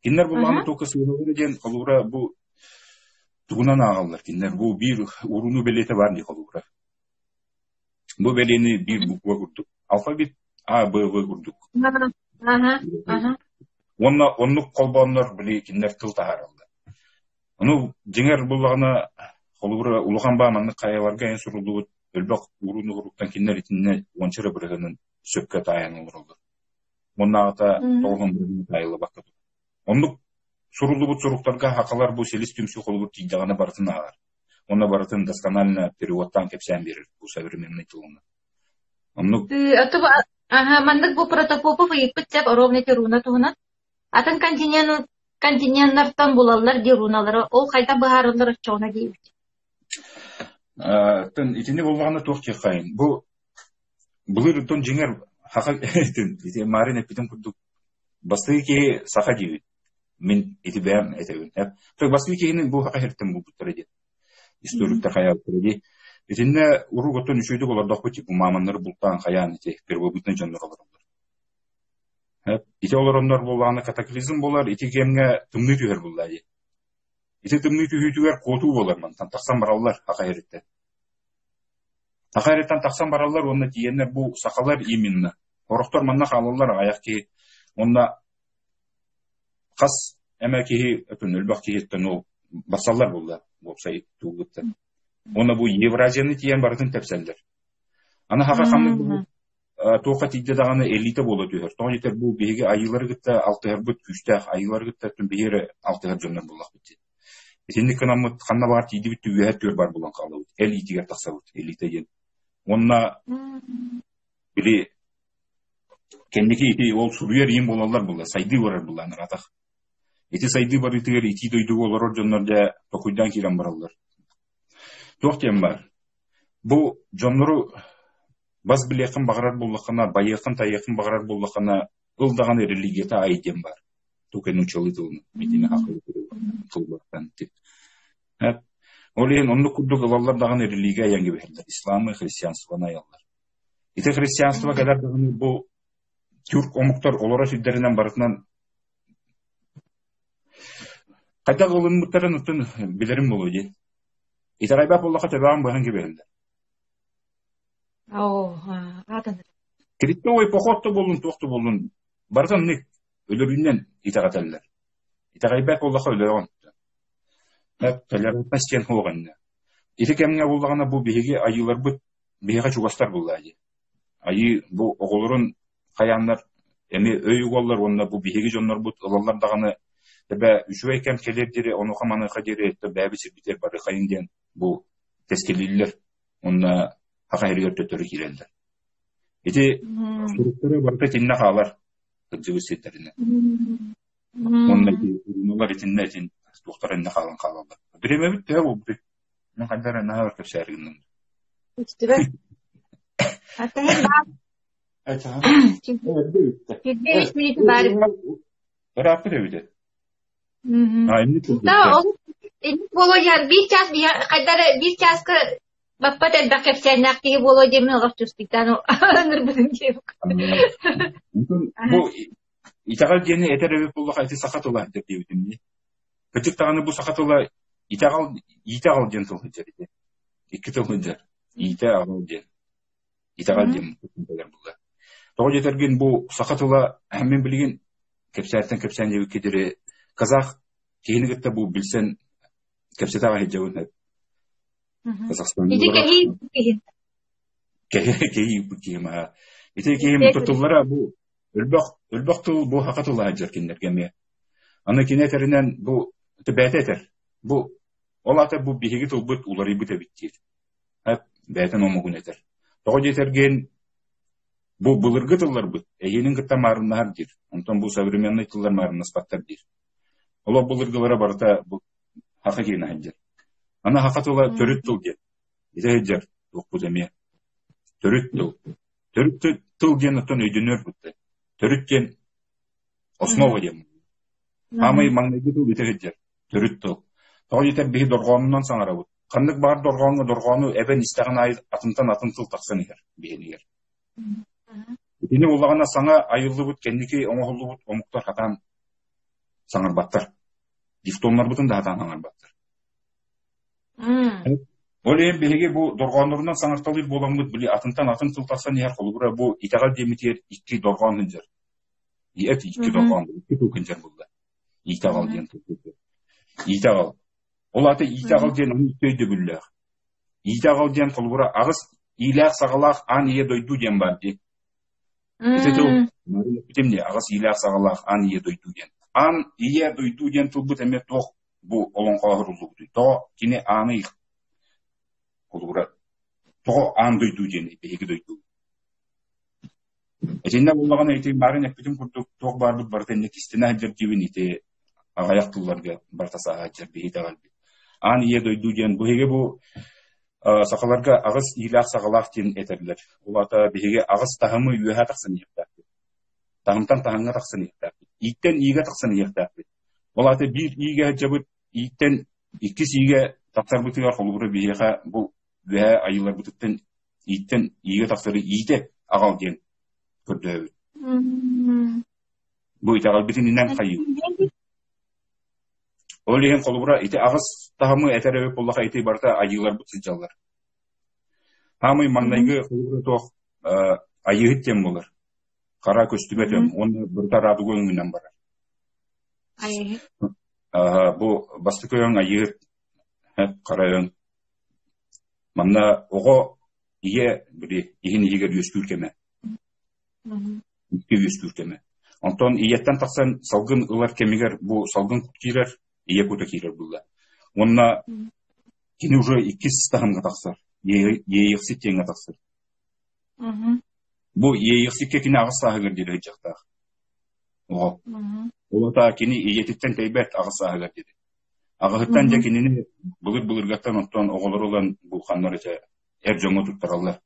Кинлер болғаны тоқы сүйінуі ден қолуыра бұл тұғынан ағалар. Кинлер бұл бір ұруну белеті бар не қолуыра. Бұл белені бір бұқва күрдік. Алфабет А, Б, В күрдік. Онлық қолбанлар біле кинлер тыл тағаралды. Оны жеңер болғаны қолуыра ұлыған бағаманны қаяларға ең сұрылды өлбақ ұруну ғұрықтан кинлер етініне оншыры бірігінің сөпке таяны ұрылды. Оннағыта толғын бірінің тайылы бақы тұр. Онлық сұрылды бұд сұруқтарға хақалар бұл селес түмсі қолғыр тейдіғаны барытын ағар. Онна барытын досконально переводтан кепсен берір бұл современный тылыны. Мандық бұл протопопов еппіт сәп ровнеті руна туғынан. Атын континенттан болалар де руналары. Ол қайда бағарылар ұшчауына дейбіт. Итіне болғаны тоқ қайын. Бұлыр ұттон жеңер хақал әйтін. Марин әппетін күрдік. Бастығы кей сақа дейбіт. Мен еті бәйім әтәуін. Бастығы кейінің бұл хақа әрттен бұл бұттыр әдет. Историктар қаял тұр әдет. Итіне ұрық ұттон үшөйді олардақ бұт, бұл маманлары бұлттан қаян әте, перебобытын жанлар олар. Ите оларондар болғаны катаклизм болар, ите кемге тымны түйер бұл әдет. Ите тымны түйер қоту болар ман, тақсан баралар хақа әреттен. Хақа әреттен тақсан баралар, онына тиенер бұл сақалар именно. Орықтар манна қалалар аяқ ке, онына қас әмә кеге өлбақ кегеттен ол басалар болды, болсай туғытты. Оны бұл Евразияны тиен бардың тәпсәлдер. Аны хақа қамның тоқа тейді дағаны элита болы түйір. Тоң етер бұл бейге айылар күтті, алтығыр бүт күшті, айылар күтті, түн бейері алтығыр жөнлер болақ бітті. Етенді қанамы қанна бағар тейді бітті үйәт төр бар болан қалы бұд. Әл етігер тақса бұд, элита ен. Онына біле кәндеке еті ол сұруер ен болалар бұлда, сайды барар бұлда аныр атақ. Еті сайды бар етігер еті дойды олар жонларда тоқойдан керен баралар. Тоқтен бар. Бұл жонлары бас білеқін бағарар болықына, байеқын тайеқын бағарар болықына ұлдаған религияты айден бар. Тоқен ұчалы тұлыны. Медіне ақылы тұлбақтан тек. Олейін онды күрдік ұлалардаған религия янге бәрілер. Исламы, христианствоны аялар. Еті христианство кәдер бұл түрк омықтар олара сүддерінен барытынан Кайда кылын муттарын уттун билерим болу ди. Итарайбак боллака табаган бахан кебелди. Атын. Критовый поход-то болун, тоқты болун. Бардан ник өлөрүнөн итагаталлар. Итарайбак боллака өлөрөн. Таларытна стен хоғанна. Ити кемге болдағана бұл бейге айылар бұд, бейге чугастар болды. Айы бұл оғылырын қаянлар, әме өй оғалар, онына бұл бейге жонлар бұд, ылалар дағаны, бә үшуай кем келер дере, оны қаманы қадері, бәбі сірбітер бары қайынден бұл тескелелер, онына хақа әрігер төттөрі келелдер. Ити сұрықтары барда теніне қалар, күдзігі сеттеріне. Онына олар етінне етін, тоқтарынна қалан қалалар. Біреме бітті, ол бір. Мен қайдары нағар көп сәрігіннің. Үсті бә? Аттайын бар. Айтаға. Кедде есмейті бәрі. Бір апыр өйді. Володян, bir час, қайдары bir часка баппат әлбәқ кәпсәнәк деген Володя мен ғaf түстіктен өңір бұдың кеп. Бұл итағал дені әтер өйіп болуға әті сақат ола деп деудім. Көтік тағаны бұл сақат ола итағал ден тұлғы жерді. Екі тұлғы жер. Итағал ден. Итағал ден. Тоғы жетерген бұл сақат ола әмен білген кәпсәрттен кәпсән деу кедері қазақ кейіні күтті бұл білсен кәпсетаға хеджауын әп. Қазақстан. Ете кейіп кейіп. Кейіп кейіп. Ете кейіп тұттылары бұл өлбақ тұл бұл хақат ола әджеркендер кәме. Аны кенетерінен бұл бәті әтер. Бұл ол аты бұл бейгі тұл бұд олары бұд әбіттер. Бәтін омығын әтер. Тоғы жетерген бұл бұлырғы тұллар бұд. Әйенің күтті марыннар дер. Онтан бұл современный тұллар марынна спаттар дер. Ола бұлырғылары барыта бұл хақа кейін әйдер. Ана хақа тұла төріт тұл дер. Ете әйдер. Тоқ бұд әме. Төріт тұл. Төріт тұл ден ұттан өйденер бұдды. Төріт ден основа дем. Амай маңнайғы тұл ете әйдер. Төріт тұл. Тоғы етер бейі дорғанынан саңара бұд. Қандық бар дорғаны әбен істіған атынтан атын тұл тақсан егер. Бейінігер. Ені олағана саңа айылы бұд, кәндеке оңғылы бұд, омықтар хатан саңар баттар. Дифтонлар бұдын да хатан аңар баттар. Ол ең бейге бұл дорғанларынан саңарталы болан бұд, білі атынтан атын тұл тақсан егер қолы бұра бұл итағал деметер икі дорғанын жер. Ет икі дорғанын, икі тулкін жер бұлда. Итағал ден тұл. Итағал. Ол аты итағал ден ұны үттейді бүлләғ. Итағал ден қолы бұра ағыз иләқ сағалақ ан ие дойду ден бар де. Бітемде ағыз иләқ сағалақ ан ие дойду ден. Ан ие дойду ден тұл бұт әме тоқ бұл олың қағыр ұлы бұды. Тоқ кене аны иқ. Қолы бұра тоқ ан дойду ден, бейгі дойду. Әтенне болмаған әйтен барын әкпетім күрдік тоқ бар бұд бартен некістіне әдер дебін ете ағаяқ тұлларға бартаса әдер бейді қалбет. Ан ие дойду ден бұхеге бұл сақаларға ағыз илақ сағалақ тен әтерлер. Ол ата бейге ағыз тағымы үйеға тақсын ектәпті. Тағымтан тағыңа тақсын ектәпті. Иттен иеге тақсын ектәпті. Ол ата бір иеге жабыт, иттен иккіс иеге тақсар бұтығар қолы бұры бейге бұл үйе айылар бұтыптен иттен иеге тақсары иеде ағал ден көрді өйт. Бұл итағал бітін инен қайы. Ол еген қолы бұра, ите ағыз тағымы әтер өп болаға ите барта айылар бұтсыз жалар. Хамы маңнайғы қолы бұра тоқ айығыт тем болар. Қара көстүбетем, оны бұртар адығы өңінен барар. Айығыт? Бұл басты көйін айығыт, қара өң. Маңна оғы ие бірі, еген егер өскүркеме. Үтке өскүркеме. Онтон иеттен тақсан салғын ұлар кемегер, бұл салғын күткейлер, ие көті кейлер бұлда. Онна кені уже 2 стағымға тақсар, ейіқсі теңге тақсар. Бұл ейіқсікке кені ағыз сағығыр деді жақтағы. Олата кені иететтен тәйбәт ағыз сағығыр деді. Ағығыттан жа кенені бұлыр-бұлырғаттан оттан оғылыр olan бұл қанлар әте әр жоңы тұттаралар.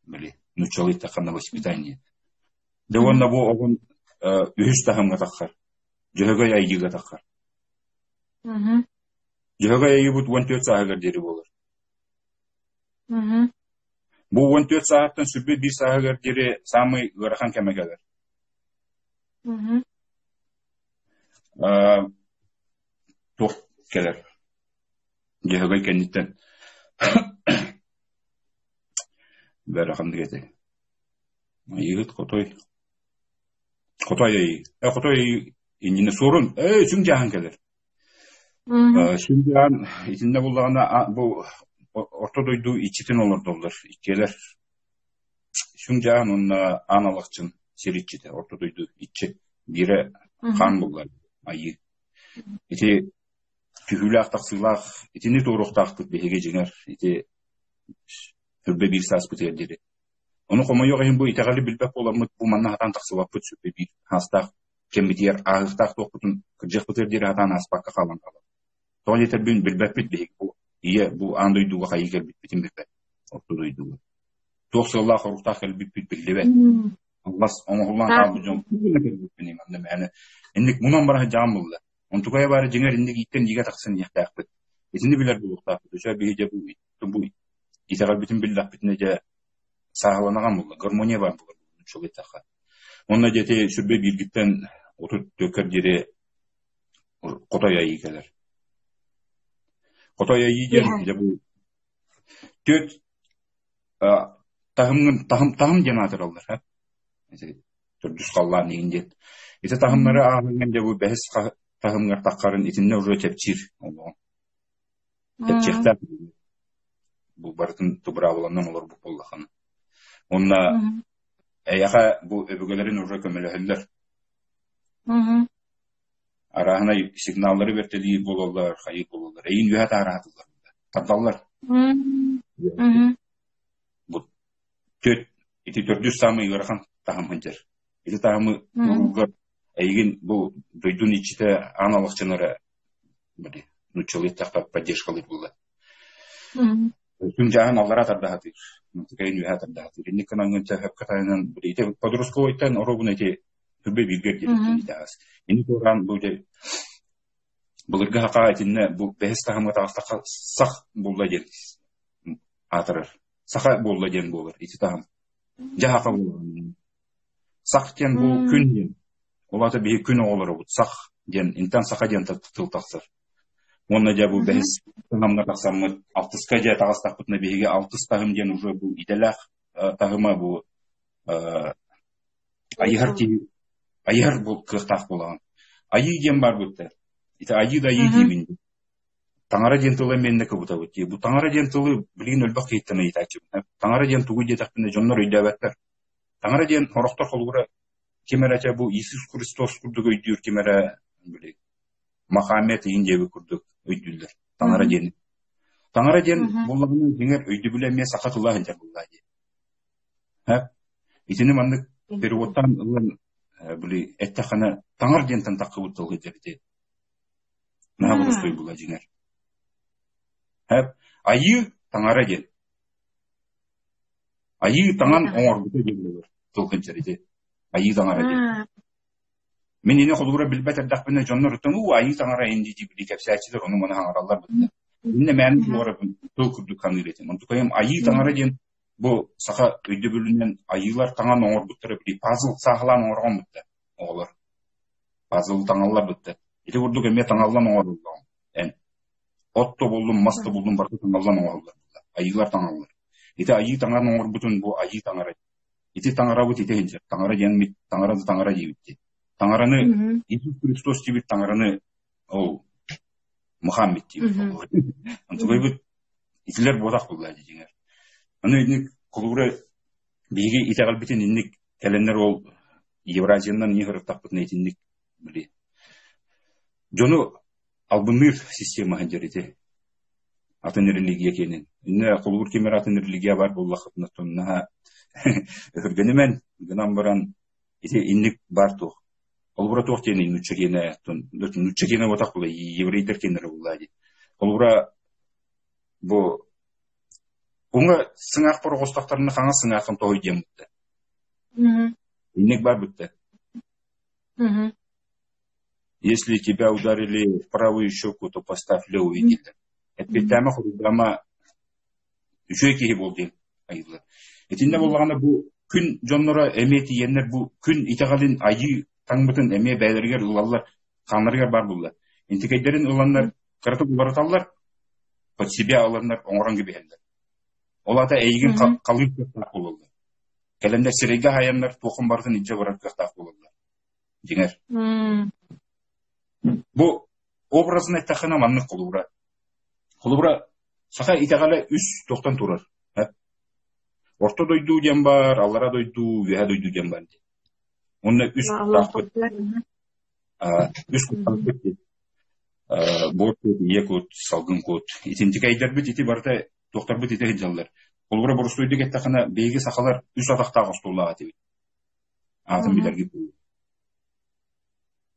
Біле, нұчалы таққанна воспитание. Де онна бұл оғын 3 стағымға таққар. Жөғай айыға таққар. Жөғай айы бұд 14 сағығыр дері болыр. Бұл 14 сағаттан сүрбет 1 сағығыр дері самый ғырақан кәмегелер. Туох келер. Жehögöй кенниттен. Бәрі қамды кете. Егіт Қотой. Қотой инжіне сорын. Сүң жағын келер. Сүң жағын, итінде болағына бұл ортодойду ичитин оларды олар. Иккелер. Сүң жағын онына аналықчын серитчіде. Ортодойду иччі. Бире қан болар. Айы. Ити түйілі ақтақсылақ, итini торуқтақтық беге жеңер. Ити үрбе бір сас бұтердері. Оны қомай оғайын бұл итағалы білбәк боламыд, бұл манна хатан тақсылап бұт сөпе бір хастақ, кембетер ағықтақ тоқпытын күржек бұтердері хатан аспаққа қалан қалар. Тоғын етер бүйін білбәк біт бейік бұл. Ие бұл андойдуға қайығер бітпетін білбәк. Ортодойдуға. Тоқсылақ ұрықтақ әл бітпет білдебәк. Аллас оңғылан қалды жоң. Ендік мұнан барға жағым болды. Онтугая бары жеңер индик иттен иге тақсын яқтақпыт. Итини билер бұл ұқтақпыт. Өша бейде бұл итағал бітін білдақпытіне де сағыланаған болды. Гармония бар бұл. Шол еттаққа. Онна жете сүрбе біргіттен отыр төкір дере Қотой айы келер. Қотой айы де бұл төт тағым ден атыр алдар. Түрдіс қаллар негінде. Ете тағымлары ағылген де бұл бәхіс тағымғар таққарын етінне ұжы тәпчір. Тәпчіқтәп бұл бартын тұбыра боланнан олар бұл болдақаны. Онна әйяға бұл өбігелерін ұжы көмелі Арағына сигналлары бертелі болалар, қайық болалар. Әйін үйәт аратылар. Тардалар. Бұл төрдүс самы үйарған тағым хынчар. Эти тағымы ұруғар әйген бұл дойдун ичите аналықчынары нучылы тақтап поддержкалар болды. Күн жағын аллара тардағатыр. Кайын үйәт тардағатыр. Енекін аңынча әпкатайынан подростко ойттан ұруғын әйте Түрбе билгер дедім deydiğiz. Yeni program böyle bulurga hakikatinde bu behis tahamı tağısta saq bolla deriz. Atırır. Saqa bolla den bolur. İti taham. Jahaqa bolur. Saq den bu gün den. Olata bir gün olur bu. Saq den intan saqa den tıl taqsır. Onunla ja bu behis tahamga taqsamı 60-ка ja tağısta putna bege 60 tahım den уже bu idelaq tahıma bu Ayar бұл қықтақ болған. Айы ден бар бұтты. Айы да айы деймін. Таңара ден тылы менікі бұта бұтты. Бұл таңара ден тылы білген өлбақ кейттіні етәчі. Таңара ден тұғы детақпінде жонлар өйді әбәттір. Таңара ден орықтар қолғыра кемер әтә бұл Иисус Христос күрдік өйдір кемері Махамет ендебі күрдік өйділдір. Таңара ден. Таңара ден болғаны жеңер өйді білеме сақатылла әнтер болға де. Итіні мандық переводтан ұлын Были это хана таңар ден тантақы бұттылғы дерде. Наға бұрыстой бұла жеңер. Айы таңара ден. Айы таңан оңар бұты ден болыр. Тұлқын жерде. Айы таңара ден. Мен ені қолуыра білбәт әрдақпіне жонлар ұттың, айы таңара енді дебілі кәпсәтшілер, оның мұны аңаралар бұтты. Енді мәнін қолуыра тұл күрді қаңыр етен. Онтықайым айы таңара ден бұл сақа өйді бөлінен айылар таңан оңыр бұттыры білі пазыл сағылан оңырған бұтты. Оғылар. Пазыл таңалар бұтты. Еті көрдік әме таңалан оңыр бұлған. Отто болдым, масты болдым, барды таңалан оңыр бұлды. Айылар таңалар. Еті айы таңан оңыр бұтын бұл айы таңара. Еті таңара бұт ете хенчер. Таңара денмет, таңарады таңара дейбітті. Таңараны, Иисус Христос дейбіт таңараны ол Мұхаммед дейбіт. Антығай бұт, етілер бодақ бұлды жеңер. Аны инник кулура биге итагал битен инник календар ол Евразияндан не гырыктакпытын айтинник били. Жону албыныр система ханжарите. Атын религия кенен. Инне кулур кемер атын религия бар буллахытны тонна. Өргөнемен гынан баран ите инник бар тух. Кулура тух тени нучагене тон нучагене отак була еврейлер кенер булади. Кулура бу Онға сыңақ бір қостақтарына қаңа сыңақын той дем бұтты. Инек бар бұтты. Если тебя ударили в правую щеку, то поставь левую дейді. Әтпеттәмі құрудама үші екеге болды. Әтінде болғаны бұл күн жонлары әметі енер бұл күн итағалин айы таңбытын әме бәліргер ұлалар қаныргер бар болды. интикейдерин ыланнар кырытып уларталлар, под себя аланнар оңоран gibi хелдер. Олата эйгин калып кеттак болду. Келенде сиреге хаяннар токун бардын иже барак кеттак болду. Деңер. Бу образын айтахана маннык кулура. Кулура саха итагале үс токтон турар. Орто дойду дем бар, аллара дойду, веха дойду дем бар. Онна үс тактык. Үс тактык. Бот екут, салгын кот. Итинтикайдар бит ити барда доктор бит ити жаллар. Кулура борустойду кеттахана беги сахалар үс атактагы стуллага тиби. Атым билерги.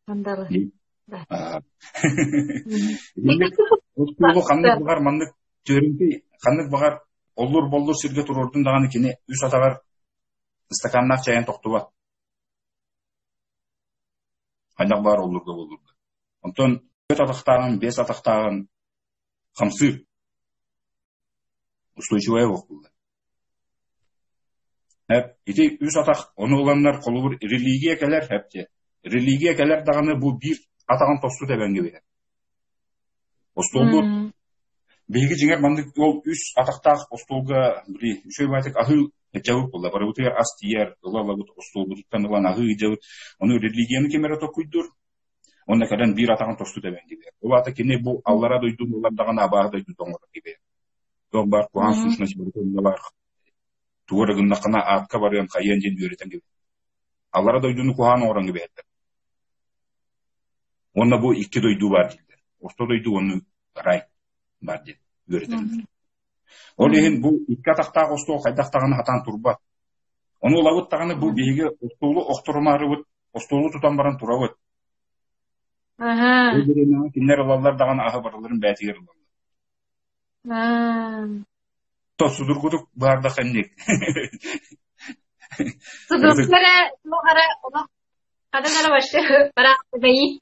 Андалы. Остолу ханнык багар маннык төрүнки ханнык багар оллур боллур сирге турурдун даганы кини үс атагар стаканнак чайын токтуба. Ханак бар оллурга болурду. Онтон 4 атактагын, 5 атактагын хамсы устойчивая болду. Ити үс атак ону уланнар колубур религия келер хепте. Религия келер даганы бу бир атаган тосту дебенге берет. Остолду Белги жиңер мандык ол үс атактак остолга били үшөй байтык ахыл жабып болду. Бара бутер астияр, ылалабыт остолду туттанылан ахыл жабып. Ону религияны кемере токуйдур. Онда кадан бир атаган тосту дебенге берет. Ол ата кене бу аллара дойду, улар даган абага дойду тоңор gibi. Тог бар куан сушнас бар. Туурагын накана атка барган кайын жен үйрөтен gibi. Аллара дойдуну куан оран gibi etти. Онда бу икки дойду бар дейді. Орто дойду onu рай бар дейді. Үйрөтен. Ол еген бу икки атактагы остол кайдактаганы атан турба. Onu улабыт таганы бу беги остолу октурмары остолу тутан баран турабыт. Кинлер алалар даган ага барларын бәтигер. Тосудургудук барда ханник. Судургара ногара Kadınlara başta para değil.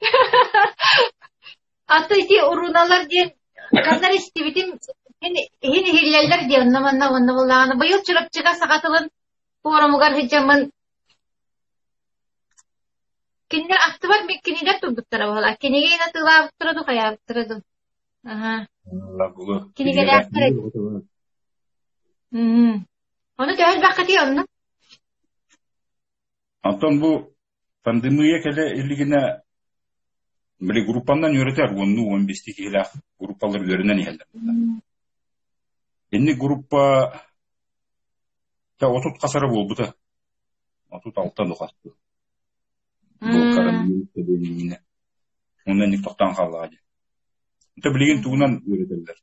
Hatta işte urunalar diye kadınlar istedim. Yine hilleller diye anlamalı. Bayıl çırp çıka sakatılın. Poramugar hicamın. Kinler attı var mı? Kinler turduk tarafı. Kinige yine tığa tırdı kaya tırdı. Aha. Kinige de attı. Onu da her bakati onu. Anton bu Pandemiye kele ilgine böyle gruppandan yöneter 10-15'lik ilah gruppalar üzerinden geldi. Şimdi gruppa ta 30 kasarı oldu da 36'dan dokastı. Bu koronavirüs nedeniyle. Ondan ilk toktan kaldı. Tabi bilgin tuğunan yönetirler.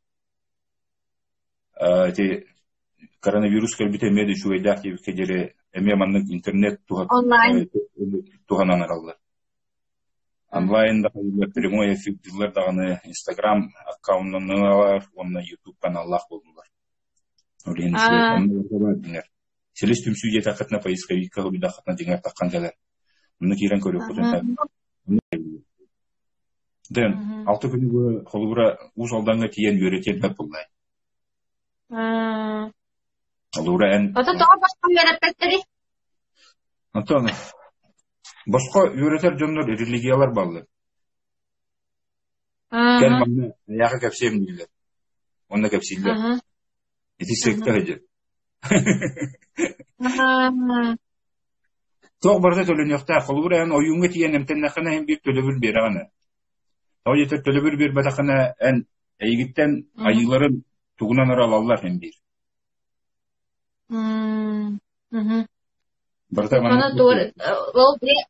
Koronavirüs kelbite meyde şu eydah gibi kecere ememanlık internet tuhanan arallar. Онлайнда прямой эфирлер даганы Instagram аккаунтынан бар, онна YouTube каналлар болдулар. Олен бар. Селес түмсү жете хатна поисковикка буда хатна жеңер таккан жалар. Муну кирен көрөп отурдум. Ден алты күнү холура уз алданга тиен үйрөтет бап булдай. Олура эн. Ата тоо башка үйрөттери. Антон Башка үйрөтер жоннор религиялар балды. Гел маны яга кепсем дилер. Онда кепсилер. Эти секте хажы. Тог барда төлөнөктө кылбыран оюнга тиен эмтеннахана hem bir төлөбүр бераганы. Тоо жетер төлөбүр бер батакана эн эйгиттен айыларын тугунан аралалар hem bir. Bana doğru. O bir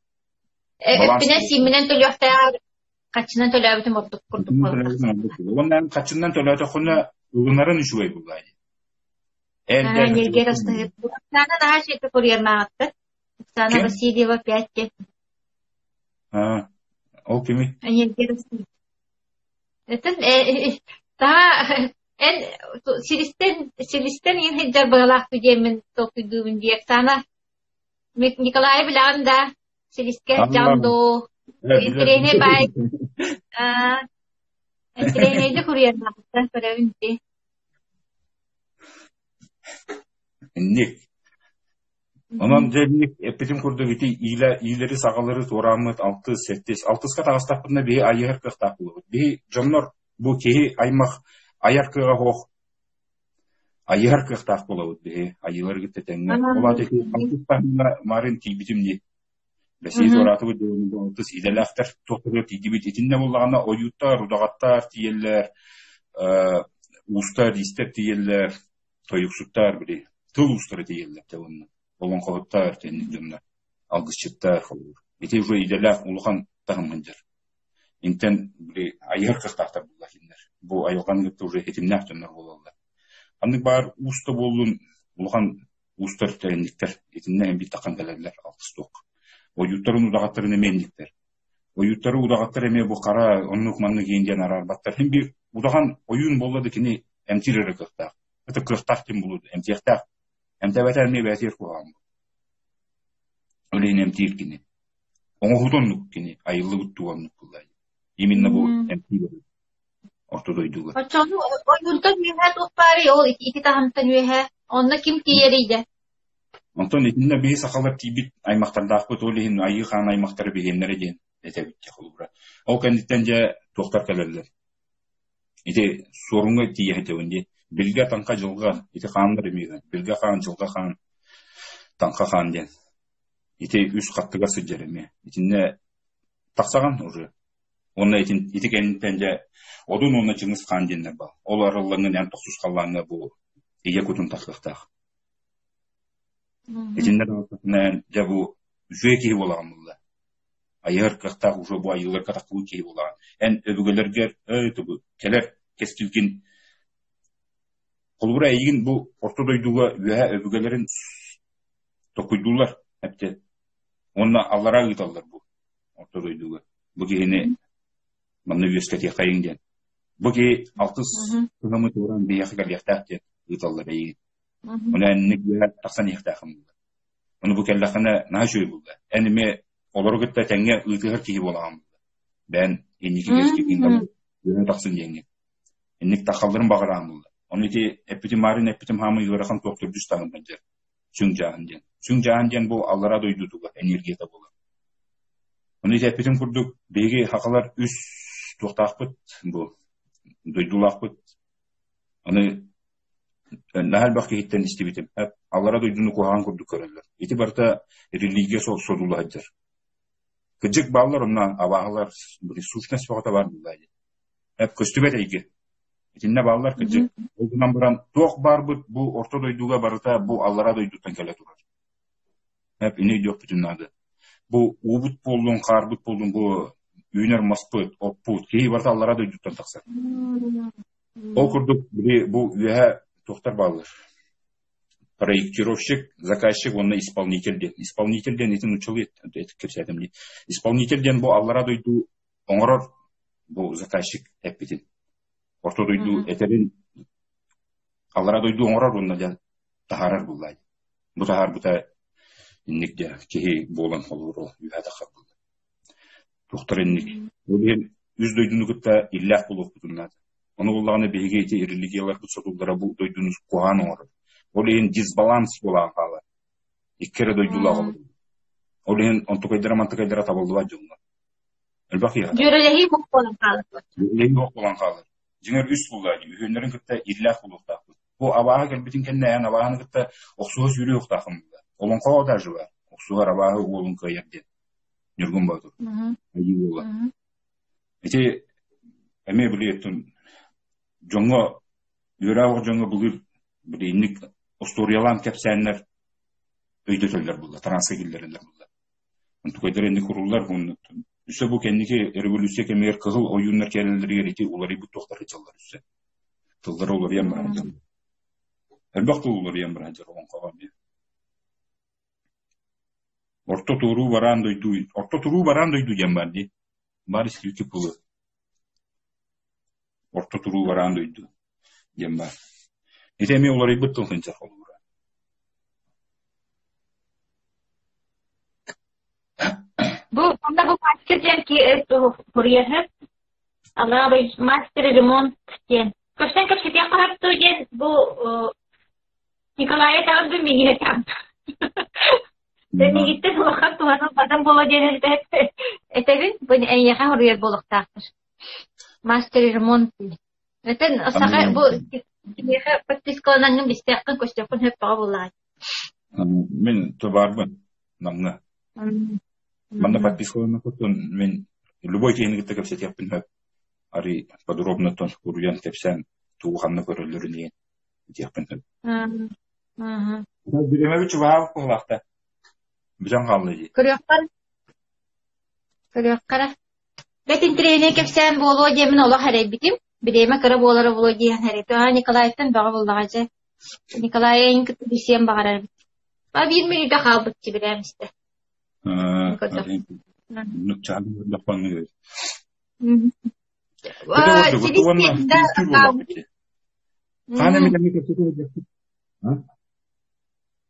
epine siminen tölüyorlar. Kaçından tölüyorlar bütün kurduk. Ondan kaçından tölüyorlar konu ürünlerin işi var bu gayet. Nerede rastladık? Bu sana daha şey koruyor attı. Sana Россия var 5. Ha. O kimi? Nerede rastladık? Daha en Silistan yine hicab bağlak diyemin tokuyduğum diye sana Nikolay bilang da Siliske jamdo trene baik trene de kuryar nakta para unti. Ondan jellik epetim kurdu giti ileri sağaları toramıt 6 7 6 kat ağastapında bir ayır kıhtap bu. Bir jonlar bu kehi aymak ayar kığa hoq ayar kıhtap buladı bir ayır gitti tenge. Ola teki 6 tane marin tibitimdi. Besi toratı bu dönemde 6 idelaftar tokuyor tibit itinde bulağına oyutlar, udağatlar diyeller, ustar istek diyeller, toyuksutlar biri. Tıl ustara diyeller devamlı. Olan kağıtlar tenlik dönler. Algısçıtlar olur. Ete уже иделaf улухан тахымынdır. İnten bir ayır kıhtakta bullar hinler. Bu ayılgan gıtta уже etimnaf dönler olallar. Anlık bar usta bolun улухан ustar terendikler. Etimden hem bir takan gelerler altıs tok. O yutların udağatların emendikler. O yutları udağatlar eme bu kara onluk manlık yengen ararbatlar. Hem bir udağan oyun bolladı ki emtirere kıhtak. Ete kıhtak kim buludu. Emtirtak. Emtebeter mi betir kuham. Öyle emtir kini. Onu hudonluk kini. Ayılı uttuğanluk kullay. Yeminle bu emtir. Ortodoyduğu. Açanı oyundan üyehe topari ol iki tahamtan üyehe. Onda kim tiyeriydi? Ondan etinde bir sakalar tibit aymaktarda akbet olehin ayı kan aymaktarı behenlere den. Etebit yakılır. O kenditence doktor kalırlar. İşte sorunu tiye önce. Bilge tanka жылға, ite kanlar emeygen. Bilge kan, жылға kan, tanka kan den. İte üst kattıga sıcır eme. İtinde taksagan уже. Onunla ite kenditence odun onunla çıngız kan denler bal. Ol aralığının en toksuz kallarına bu ege kutun taklıqtaq. İtinde de bu jüye kehi olağımızda. Ayır kıhtaq уже bu ayılar kataklı kehi olağın. En öbügelerger, bu keler keskilkin Kolbura egin bu ortodoyduğu üye öbügelerin tokuydular hepte. Onunla Allah'a gıdallar bu ortodoyduğu. Bu ki yine bana üyesketiye kayıngen. Bu ki altız kılımı tuğran bir yakıgar yaktağıdır gıdallar egin. Ona enlik üye taksan yaktağım buldu. Onu bu kellakına naha şöyle buldu. Enime oları gıtta tenge ıtıhır kihi bolağım buldu. Ben enniki üyesketiğinden üye taksın yengen. Enlik takaldırın bağırağım buldu. Onu ki epitim marin epitim hamı yırakan doktor düz tanımlanır. Çüncahancan. Çüncahancan bu Allah'a doyduğu enerjide bulur. Onu ki epitim kurduk. Bege hakalar üst tohtaqpıt bu. Doydulaqpıt. Onu nahal bakı hitten istibitim. Hep Allah'a doyduğunu kohan kurduk körürler. İti barda religiye sodulu hacdır. Kıcık bağlar ondan abağalar suşnes vakata var mı? Hep köstübet eygi. İtinne bağlar kıcı. O zaman buran toq bar bu ortodoyduğuna barıta bu Allah'a doyduktan kele durar. Hep ine yok bütün adı. Bu ubut bollun, karbut bollun bu üner masput, opput ki barıta Allah'a doyduktan taksa. O kurduk bu üye tohtar bağlar. Проектировщик, заказчик, onunla исполнительден. Исполнительден etin uçulu etip kirsedim. Исполнительден bu Allah'a doyduğu oңорор bu заказчик hep bitin. Ortodoyduğu eterin Allah'a doyduğu oңорор onunla da taharar bullaydı. Bu tahar bu da innik de kehi boğulan olur o üyede kabul. Doktor innik. Böyle yüz doyduğunu kıtta illah bulup tutunladı. Onu Allah'ına beygeyte iriligiyalar bu sokullara bu doyduğunuz kuhan oңорор. Olehin disbalans olan kalı. İkkere doyduğula kalı. Olehin ontukaydıra tabaldıva cılma. Elbaki ya. Jürelehi bok olan kalı. Jürelehi bok olan kalı. Jinger üst bullaydı. Ühünlerin kıtta illah bulup takı. Bu abaha gelbitin kendine yani abahını kıtta oksuğa yürü yok takımda. Olun kava da var. Oksuğa abaha olun kayakde. Nürgün badır. Ayı ola. Ete eme biliyettin. Jonga yöre jonga bulur. Bir inlik Ostoriyalan kepsenler öydötörler buldu. Transegillerler buldu. Antukaydır endi kurullar bunu. Üse bu kendiki revolüsiya kemer kızıl oyunlar kelleri yeriti uları bu tohtar çallar üse. Tılları olur yan bırakacağım. Elbette olur yan bırakacağım on kavam ya. Orta turu varan doydu jambardi. Baris yükü pulu. Orta turu varan doydu jambar. Itemi uları bu tohtar çallar. Bu master ki Hurriye hep Allah'a bir master remont diyen. Köşten köşte yaparak bu Nikola'ya da bir yine tam. Sen gittin olarak tuhanın badan bola genelde etebin bunu en yakın oraya boluktaqtır. Master ремонт. Eten asaka bu yaha подпискаланын бистеккин көстөкүн хөп бага буллар. Мен тобарбын. Намна. Манна подписываю мен любой техникті кепсе теппін хөп. Ари подробно тон курьян тепсен туғанны көрөлөрүн теппін хөп. Биреме үчү баа кулакта. Бижан калды ди. Көрөккара. Бетин трене кепсен боло демин ола харебитим. Биреме кыра болары боло диен харебит. Николаевтан бага буллагачы. Николаевин кытыбисен багарар. Ба 1 минутта калбыт биремисте. Ну чан лапаны.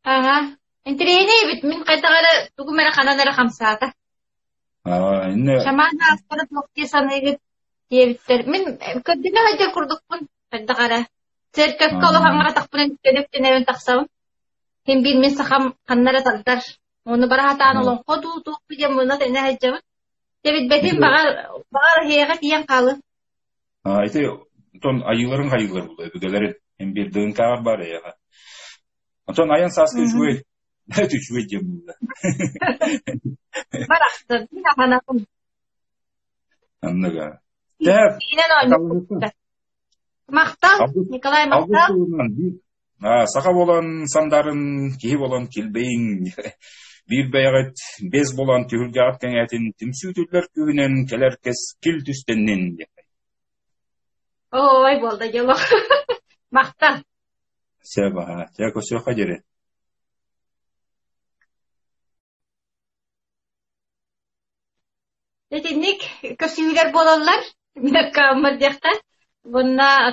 Ага. Entrene bit min qatagala tugumara qanadara khamsata. Inne Shamana asqarat waqti sanaygat diyebitter. Min kadina haja kurdukun qatagala. Serkat kala hangara taqpunen tenep taqsam. Hem bir min saxam qannara taqdar. Onu barahatan olon qodu tuq bijem buna tene hajjam. Debit betim bagar heyga tiyan qalı. Ite ton ayıların hayırlar buldu. Bügelerin hem bir dığın kağır var ya. Ton ayan saskı şuvel. Ne tüşüve jem buldu. Baraktır. Bir hanakım. Anlaga. Yine oynuyor. Maqtal. Nikolay Maqtal. Сақа болан сандарын, кейі болан келбейін, бір бәйғет, без болан түйілге атқан әтін, түмсүйтілер күйінен келер кес кіл түстеннен. Ой, болды, елок. Мақта. Сәба, тәк өсі қадері. Детинник, көсүйлер болалар. Минакка амыр дияқта. Бұнна